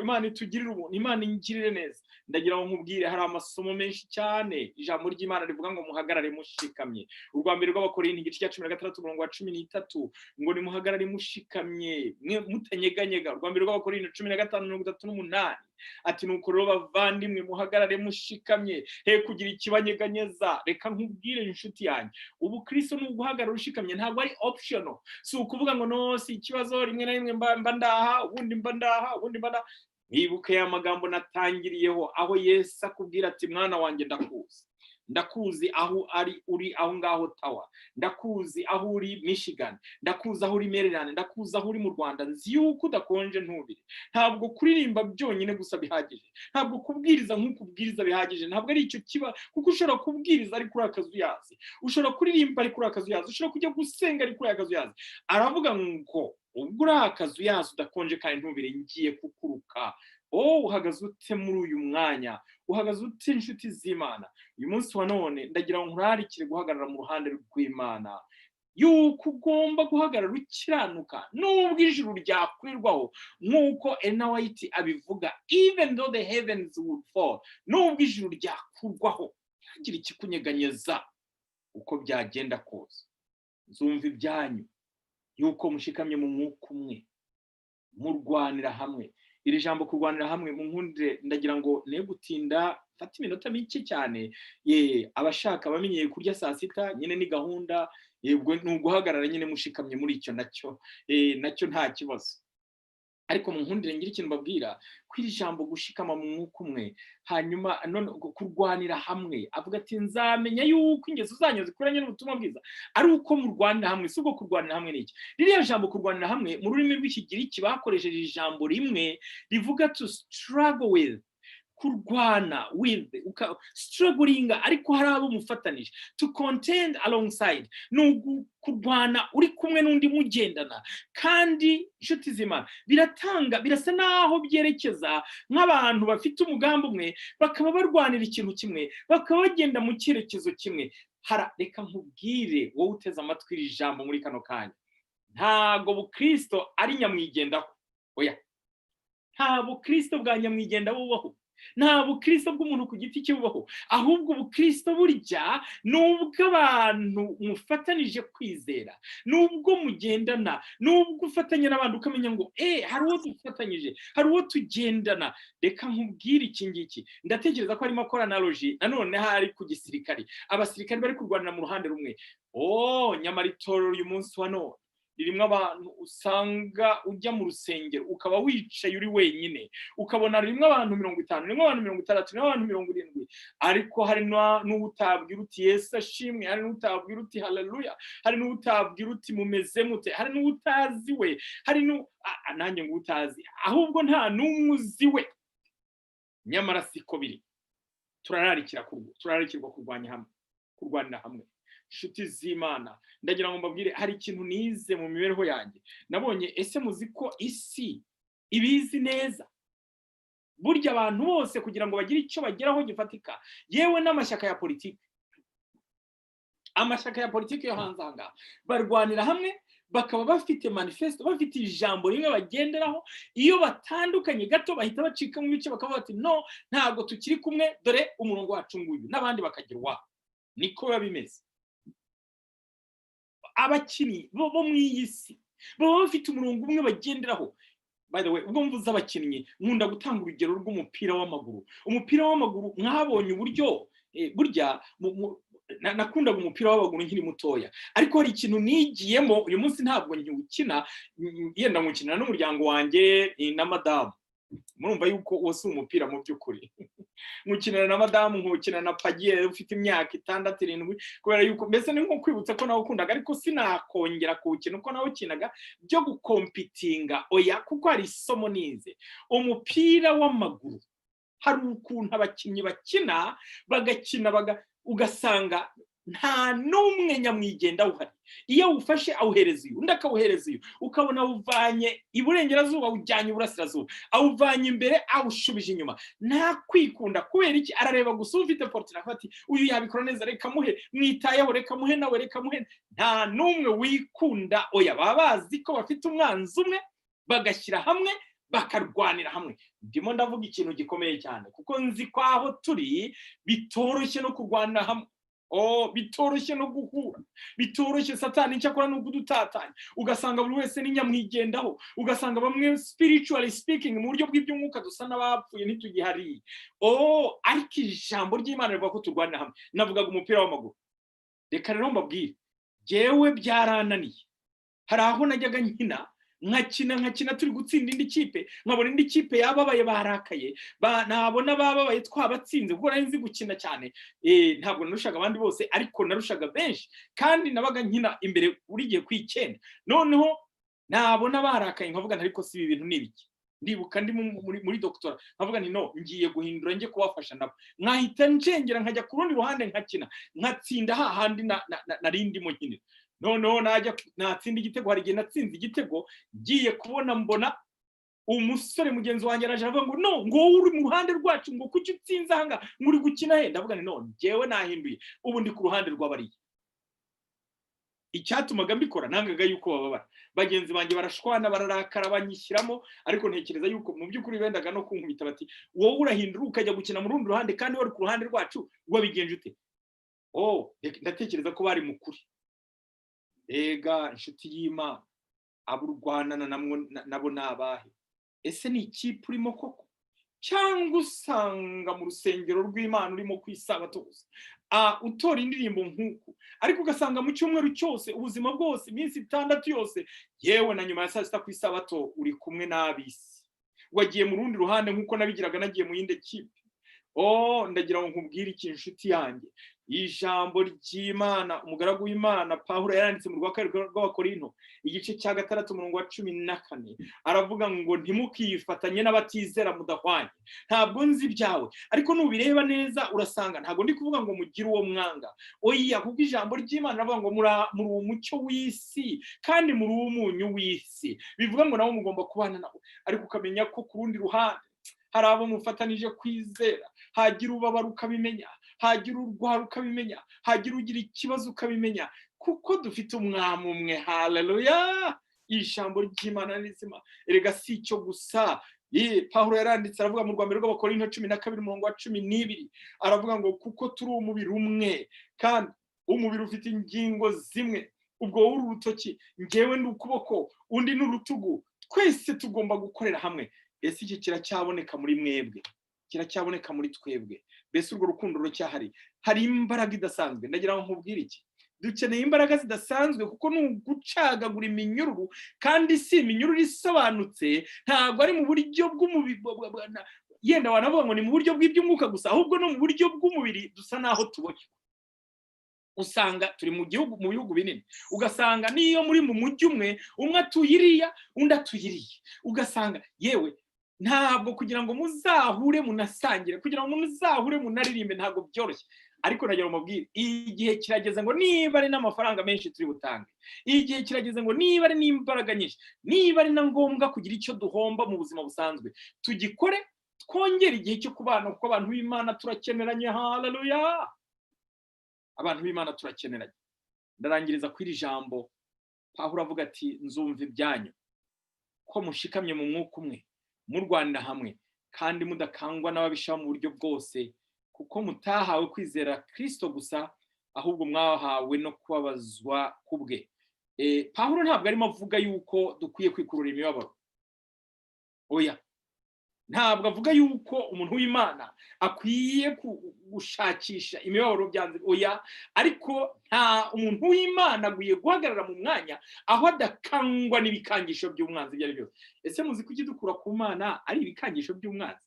Imana itugirire ubuntu, Imana ingirire neza. Ndagira ngo nkubwire, hari amasomo menshi cyane ijambo ry'Imana rivuga ngo muhagarare mushikamye. Urwa mbere rw'Abakorinto igice cya 16:13 ngo ni muhagarare mushikamye mutanyeganyega. Urwa mbere rw'Abakorinto 15:38 ati nuko rero bavandimwe muhagarare mushikamye, he kugira ikibanyeganyeza. Reka nkubwire inshuti yanjye, ubu Kristo ni uguhagarara ushikamye, ntabwo ari optional. Si ukuvuga ngo no, si ikibazo, rimwe na rimwe mba ndaha, ubundi mba ndaha, ubundi mba ndaha. Mwibuke ya magambo natangiriyeho, aho Yesu akubwira ati mwana wanjye ndakuzi. Ndakuzi aho uri aho ngaho Tawa, ndakuzi aho uri Michigan, ndakuzi aho uri Maryland, ndakuzi aho uri mu Rwanda. Nzi yuko udakonje ntubire. Ntabwo kuririmba byonyine gusa bihagije, ntabwo kubwiriza nk'uko ubwiriza bihagije, ntabwo ari icyo kiba, kuko ushobora kubwiriza ari kuri akazuyazi, ushobora kuririmba ari kuri akazuyazi, ushobora kujya gusenga ari kuri akazuyazi. Aravuga ngo ubwo uri akazuyazi udakonje kandi ntubire, ngiye kukuruka. Uhagaze ute muri uyu mwanya? Uhagaze ute inshuti z'Imana? Uyu munsi wa none ndagira ngo nkurarikire guhagarara mu ruhande rw'Imana, yuko ugomba guhagarara ukiranuka nubwo ijuru ryakwirwaho, nk'uko Ena White abivuga, even though the heavens would fall, nubwo ijuru ryakurwaho ntihagire ikikunyeganyeza. Uko byagenda kose nzumva ibyanyu, yuko mushikamye mu mwuka umwe, murwanira hamwe. Iri jambo kurwanira hamwe mu nkundire ndagira ngo ne gutinda, fata iminota mike cyane. Abashaka bamenyeye kurya saa sita nyine ni gahunda, yebwe n'uguhagarara nyine mushikamye muri icyo nacyo nta kibazo. Ariko mu nkundire ngira ikintu babwira, kwiri jambo gushikama mu mwuka umwe, hanyuma none kurwanira hamwe. Avuga ati nzamenya yuko ingeso zanyu zikuranye n'ubutumwa bwiza ari uko murwanira hamwe. Si ubwo kurwanira hamwe n'iki? Ririya jambo kurwanira hamwe mu rurimi rw'Ikigiriki bakoresheje ijambo rimwe rivuga to struggle with, kurwana with struggling ariko hari abo mufatanije, to contend alongside, no kurwana uri kumwe n'undi mugendana. Kandi inshuti z'Imana birasa naho byerekeza nk'abantu bafite umugambi umwe, bakaba barwanira ikintu kimwe, bakaba bagenda mu cyerekezo kimwe. Reka nkubwire wowe uteze amatwi iri jambo muri kano kanya, ntago bukristo ari nyamwigendaho. Oya, nta bukristo bwa nyamwigenda bubaho, nta bukristo bw'umuntu ku giti cye bubaho, ahubwo ubukristo burya nubwo abantu mufatanije kwizera, nubwo mugendana, nubwo ufatanya n'abantu ukamenya ngo hari uwo dufatanyije, hari uwo tugendana. Reka nkubwire iki ngiki, ndatekereza ko harimo analogy nanone hari ku gisirikari, abasirikari bari kurwanira mu ruhande rumwe. Nyamara itorero uyu munsi wa none ririmo abantu usanga ujya mu rusengero ukaba wicaye uri wenyine, ukabona ririmo abantu 50, ririmo abantu 60, ririmo abantu 70, ariko hari n'utabwira uti Yesu ashimwe, hari n'utabwira uti haleluya, hari n'utabwira uti mumeze mute, hari n'utazi we, hari nanjye ngo utazi, ahubwo nta n'umuzi we. Nyamara siko biri, turararikirwa kurwanira hamwe. Inshuti z'Imana, ndagira ngo mbabwire, hari ikintu nize mu mibereho yanjye, nabonye ese muzi ko isi ibizi neza. Burya abantu bose kugira ngo bagire icyo bageraho gifatika, yewe n'amashyaka ya politiki, amashyaka ya politiki yo hanze aha ngaha barwanira hamwe, bakaba bafite manifesto, bafite ijambo rimwe bagenderaho. Iyo batandukanye gato bahita bacika mu bice, bakaba bati no, ntago tukiri kumwe, dore umurongo wacu nguyu, n'abandi bakagira wa. Niko biba bimeze. Abakinnyi bo mu isi baba bafite umurongo umwe bagenderaho. By the way, ubwo mvuze abakinnyi, nkunda gutanga urugero rw'umupira w'amaguru. Umupira w'amaguru mwabonye uburyo burya nakundaga umupira w'amaguru nkiri mutoya, ariko hari ikintu nigiyemo uyu munsi, ntabwo nkiwukina, yenda nkukinana n'umuryango wanjye na madamu. Murumva yuko wose umupira mu by'ukuri nkukinana na madamu, nkukinana na Pagiye ufite imyaka 6, 7, kubera yuko mbese ni nko kwibutsa ko nawe ukundaga, ariko sinakongera kuwukina uko nawe ukinaga byo gukompitinga. Oya, kuko hari isomo nize. Umupira w'amaguru hari ukuntu abakinnyi bakina, bagakina ugasanga nta n'umwe nyamwigenda uhari. Iyo ufashe awuhereza uyu, undi akawuhereza uyu, ukabona awuvanye iburengerazuba awujyanye iburasirazuba, awuvanye imbere awushubije inyuma. Nta kwikunda. Kubera iki? Arareba gusa ufite fortune, afati uyu yabikora neza, reka muhe, mwitayeho, reka muhe nawe, reka muhe. Nta n'umwe wikunda. Oya, baba bazi ko bafite umwanzi umwe, bagashyira hamwe, bakarwanira hamwe. Ndimo ndavuga ikintu gikomeye cyane, kuko nzi ko aho turi bitoroshye no kurwanira hamwe. Bitoroshye no guhura, bitoroshye. Satani icyakora no kudutatanya, ugasanga buri wese ni nyamwigendaho, ugasanga bamwe spiritually speaking mu buryo bw'iby'umwuka dusa n'abapfuye ntitugihari. Ariko ijambo ry'Imana rivuga ko turwanira hamwe. Navugaga umupira w'amaguru. Reka rero mbabwire, jewe byarananiye. Hari aho najyaga nkakina turi gutsinda indi kipe, nkabona indi kipe yababaye, barakaye, nabona bababaye twabatsinze, kuko nari nzi gukina cyane. Ntabwo narushaga abandi bose, ariko narushaga benshi, kandi nabaga nkina imbere buri gihe ku 9. Noneho nabona barakaye, nkavuga ariko si ibi bintu nibiki. Ndibuka ndi muri doctora, nkavuga nti no, ngiye guhindura nje kubafasha nabo. Nkahita ncengera nkajya ku rundi ruhande nkakina, nkatsinda hahandi narindi mu nkino. Noneho natsinda igitego. Hari igihe natsinze igitego, ngiye kubona mbona umusore mugenzi wanjye araje avuga ngo no, ngo uri mu ruhande rwacu, ngo kuki utsinze ahanga, ngo uri gukina he? Ndavuga nti no, jewe nahinduye, ubu ndi ku ruhande rw'abariye. Icyatumaga mbikora, nangaga yuko bababara. Bagenzi banjye barashwana, bararakara, banyishyiramo, ariko ntekereza yuko mu by'ukuri bendaga no kunkubita bati wowe urahindura ukajya gukina mu rundi ruhande, kandi wari ku ruhande rwacu, wabigenje ute? Ndatekereza ko bari mukuri. Ega inshuti y'Imana, aburwanana nabo nabahe? Ese ni ikipe urimo koko, cyangwa usanga mu rusengero rw'Imana urimo kwisabato gusa, utora indirimbo nk'uku, ariko ugasanga mu cyumweru cyose, ubuzima bwose, iminsi 6 yose, yewe na nyuma ya saa sita ku isabato uri kumwe n'abisi, wagiye mu rundi ruhande nk'uko nabigiraga nagiye mu yindi kipe. Ndagira ngo nkubwire iki inshuti yanjye, ijambo ry'Imana umugaragu w'Imana Pawulo yaranditse mu rwa kabiri rw'Abakorinto igice cya 6 umurongo wa 14 aravuga ngo ntimukifatanye n'abatizera mudahwanye. Ntabwo nzi ibyawe ariko nubireba neza urasanga ntabwo ndi kuvuga ngo mugire uwo mwanga, oya, kuko ijambo ry'Imana ravuga ngo muri umucyo w'isi kandi muri umunyu w'isi, bivuga ngo nawe mugomba kubana nawe. Ariko ukamenya ko ku rundi ruhande hari abo mufatanije kwizera, hagira ubabara ukabimenya, hagira urwara ukabimenya, hagira ugira ikibazo ukabimenya, kuko dufite umwami umwe. Haleluya! Ijambo ry'Imana nizima. Erega si icyo gusa, Pawulo yaranditse aravuga mu rwambere rw'Abakorinto 12 umurongo wa 12 aravuga ngo kuko turi umubiri umwe kandi umubiri ufite ingingo zimwe, ubwo wowe urutoki, njyewe ni ukuboko, undi ni urutugu, twese tugomba gukorera hamwe. Ese iki kiracyaboneka muri mwebwe? Kiracyaboneka muri twebwe? Bese urwo rukundo rucyahari? Hari imbaraga idasanzwe. Ndagira ngo nkubwire iki, dukeneye imbaraga zidasanzwe kuko ni ugucagagura iminyururu, kandi si iminyururu isobanutse, ntabwo ari mu buryo bw'umubiri, yenda wanavuga ngo ni mu buryo bw'iby'umwuka gusa, ahubwo no mu buryo bw'umubiri dusa naho tuboshye. Usanga turi mu bihugu binini, ugasanga niyo muri mu mujyi umwe atuye iriya undi atuye iriya, ugasanga yewe ntabwo kugira ngo muzahure munasangire, kugira ngo muzahure munaririmbe ntabwo byoroshye. Ariko nagira umubwire, igihe kirageze ngo niba ari n'amafaranga menshi turi butange, igihe kirageze ngo niba ari n'imbaraga nyinshi, niba ari na ngombwa kugira icyo duhomba mu buzima busanzwe, tugikore, twongere igihe cyo kubana, kuko abantu b'Imana turakeneranye. Haleluya! Abantu b'Imana turakeneranye. Ndarangiriza kuri iri jambo Pawulo avuga ati nzumva ibyanyu ko mushikamye mu mwuka umwe, murwanira hamwe kandi mudakangwa n'ababisha mu buryo bwose, kuko mutahawe kwizera Kristo gusa, ahubwo mwahawe no kubabazwa kubwe. Pawulo ntabwo arimo avuga yuko dukwiye kwikurura imibabaro, oya, ntabwo avuga yuko umuntu w'Imana akwiye gushakisha imibabaro byanze, oya, ariko nta umuntu w'Imana agiye guhagarara mu mwanya aho adakangwa n'ibikangisho by'umwanzi ibyo ari byo. Ese muzi kuki dukura ku Mana ari ibikangisho by'umwanzi?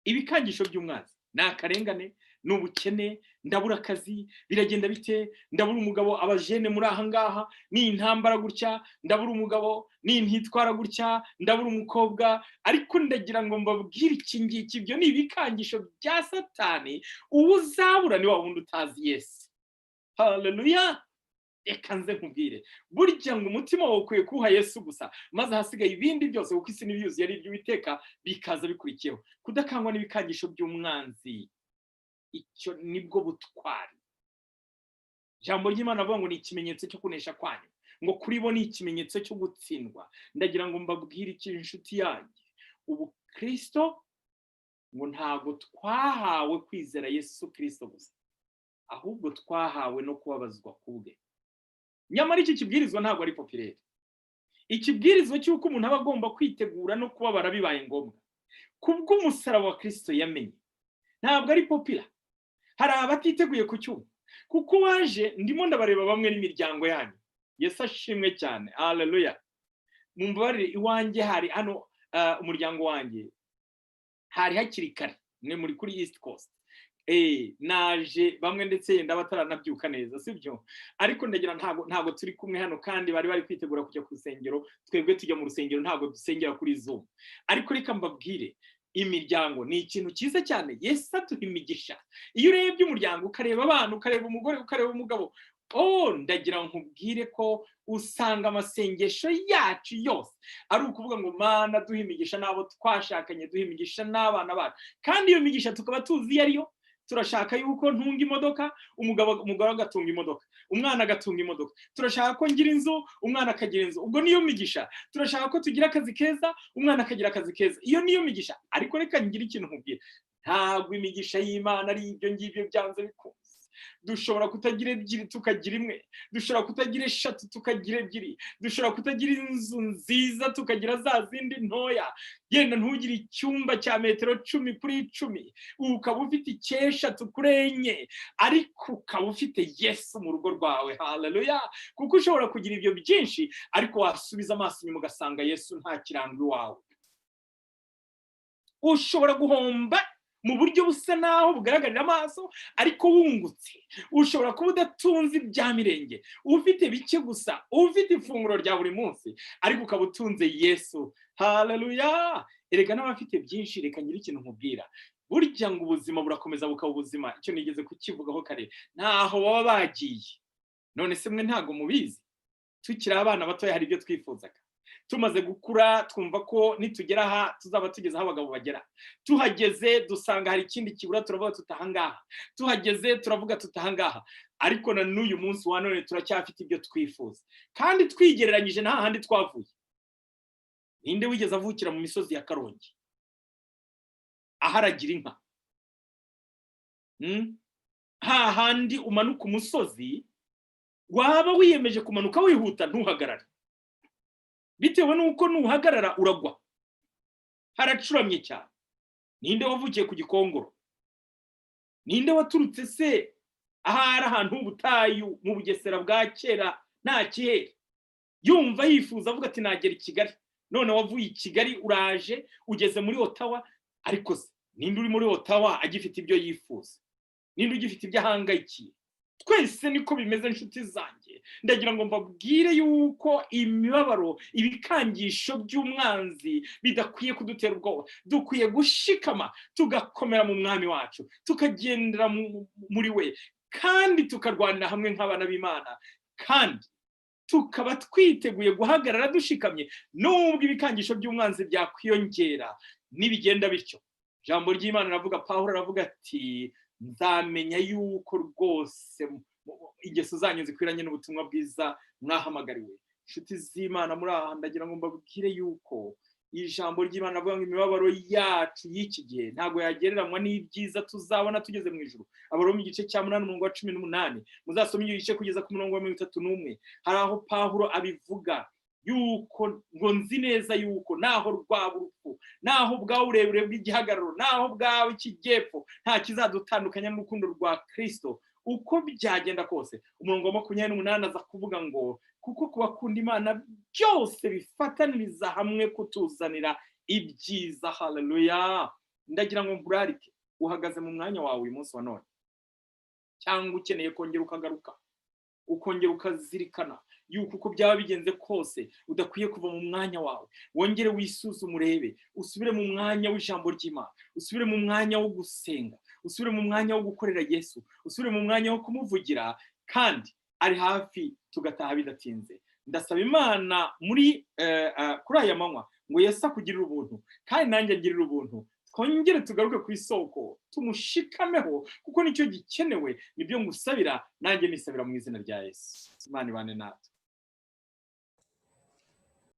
Ibikangisho by'umwanzi ni akarengane, ni ubukene, ndabura akazi, biragenda bite, ndabura umugabo, abajene muri aha ngaha, ni intambara gutya, ndabura umugabo, ni ntitwara gutya, ndabura umukobwa. Ariko ndagira ngo mbabwire iki ngiki, ibyo ni ibikangisho bya Satani. Uwo uzabura ni wa wundi utazi Yesu. Haleluya! Reka nze nkubwire, burya ngo umutima wawe ukwiye kuwuha Yesu gusa, maze hasigaye ibindi byose, kuko isi n'ibiyuzi yari iby'Uwiteka bikaza bikurikiyeho. Kudakangwa n'ibikangisho by'umwanzi, icyo nibwo butwari. Ijambo ry'Imana avuga ngo ni ikimenyetso cyo kunesha kwanyu, ngo kuri bo ni ikimenyetso cyo gutsindwa. Ndagira ngo mbabwire iki inshuti yanjye, ubu Kristo ngo ntabwo twahawe kwizera Yesu Kristo gusa, ahubwo twahawe no kubabazwa kubwe. Nyamara iki kibwirizwa ntabwo ari populaire. Ikibwirizwa cy'uko umuntu aba agomba kwitegura no kubabara bibaye ngombwa, kubw'umusaraba wa Kristo yamenye, ntabwo ari popular. Hari abatiteguye kucyumva, kuko waje ndimo ndabareba bamwe n'imiryango yanyu. Yesu ashimwe cyane. Haleluya! Mumbabarire, iwanjye hari hano umuryango wanjye hari hakiri kare, mwe muri kuri East Coast. Naje bamwe ndetse yenda bataranabyuka neza, sibyo? Ariko ndagira ntago turi kumwe hano, kandi bari kwitegura kujya ku rusengero. Twebwe tujya mu rusengero, ntago dusengera kuri Zoom. Ariko reka mbabwire, imiryango ni ikintu cyiza cyane. Yesu atuha imigisha. Iyo urebye umuryango, ukareba abana, ukareba umugore, ukareba umugabo, ndagira nkubwire ko usanga amasengesho yacu yose ari ukuvuga ngo Mana duha imigisha n'abo twashakanye, duha imigisha n'abana bacu. Kandi iyo migisha tukaba tuzi iyo ariyo. Turashaka yuko ntunga imodoka, umugore agatunga imodoka, umwana agatunga imodoka. Turashaka ko ngira inzu, umwana akagira inzu. Ubwo niyo migisha. Turashaka ko tugira akazi keza, umwana akagira akazi keza. Iyo niyo migisha. Ariko reka ngira ikintu nkubwira, ntabwo imigisha y'Imana ari ibyo ngibyo byanze bikunze. Dushobora kutagira ebyiri tukagira imwe, dushobora kutagira eshatu tukagira ebyiri, dushobora kutagira inzu nziza tukagira za zindi ntoya. Yenda ntugire icyumba cya metero 10 kuri 10, ukaba ufite icyeshatu kuri enye, ariko ukaba ufite Yesu mu rugo rwawe. Haleluya! Kuko ushobora kugira ibyo byinshi, ariko wasubiza amaso inyuma ugasanga Yesu nta kiranga iwawe. Ushobora guhomba mu buryo busa naho bugaragarira amaso, ariko wungutse. Ushobora kuba udatunze ibya mirenge, ufite bike gusa, ufite ifunguro rya buri munsi, ariko ukaba utunze Yesu. Haleluya! Erega n'abafite byinshi, reka ngira ikintu nkubwira. Burya ngo ubuzima burakomeza bukaba ubuzima. Icyo nigeze kukivugaho kare, ntaho baba bagiye. None se mwe ntago mubizi? Tukiri abana batoya hari ibyo twifuzaga. Tumaze gukura twumva ko nitugera aha tuzaba tugeze aho abagabo bagera. Tuhageze dusanga hari ikindi kibura, turavuga tutahangaha. Tuhageze turavuga tutahangaha. Ariko na n'uyu munsi wa none turacyafite ibyo twifuza, kandi twigereranyije nta handi twavuye. Ninde wigeze avukira mu misozi ya Karongi aharagira inka? Hahandi umanuka umusozi, waba wiyemeje kumanuka wihuta ntuhagarare, bitewe nuko nuhagarara uragwa. Haracuramye cyane. Ninde wavukiye ku Gikongoro? Ninde waturutse se ahari ahantu h'ubutayu mu Bugesera bwa kera nta kihere, yumva yifuza avuga ati nagera i Kigali? None wavuye i Kigali uraje ugeze muri Ottawa, ariko se ninde uri muri Ottawa agifite ibyo yifuza? Ninde ugifite ibyo ahangayikiye? Twese niko bimeze inshuti zanjye. Ndagira ngo mbabwire yuko imibabaro, ibikangisho by'umwanzi bidakwiye kudutera ubwoba. Dukwiye gushikama tugakomera mu mwami wacu, tukagendera muri we, kandi tukarwanira hamwe nk'abana b'Imana, kandi tukaba twiteguye guhagarara dushikamye nubwo ibikangisho by'umwanzi byakwiyongera. Nibigenda bityo, ijambo ry'Imana ravuga, Pawulo aravuga ati nzamenya yuko rwose ingeso zanyu zikwiranye n'ubutumwa bwiza mwahamagariwe. Inshuti z'Imana muri aha, ndagira ngo mbabwire yuko ijambo ry'Imana avuga ngo imibabaro yacu y'iki gihe ntago yagereranywa n'ibyiza tuzabona tugeze mu ijuru. Abaroma igice cya 8 umurongo wa 18, muzasoma iyo gice kugeza ku murongo wa 31. Hari aho Pawulo abivuga yuko ngo nzi neza yuko naho rwaba urupfu, naho bwa uburebure bw'igihagararo, naho bwawe ikijyepfo, nta kizadutandukanya n'urukundo rwa Kristo uko byagenda kose. Umurongo wa 28 aza kuvuga ngo kuko kubakunda Imana byose bifataniriza hamwe kutuzanira ibyiza. Haleluya! Ndagira ngo nkurarike, uhagaze mu mwanya wawe uyu munsi wa none, cyangwa ukeneye kongera ukagaruka, ukongera ukazirikana yuko uko byaba bigenze kose udakwiye kuva mu mwanya wawe. Wongere wisuzume urebe, usubire mu mwanya w'ijambo ry'Imana, usubire mu mwanya wo gusenga, usubire mu mwanya wo gukorera Yesu, usubire mu mwanya wo kumuvugira, kandi ari hafi tugataha bidatinze. Ndasaba Imana muri kuri aya manywa ngo Yesu akugirire ubuntu, kandi nanjye ngirire ubuntu. Twongere tugaruke ku isoko, tumushikameho, kuko nicyo gikenewe. Nibyo ngusabira, nanjye nisabira mu izina rya Yesu. Imana ibane natwe.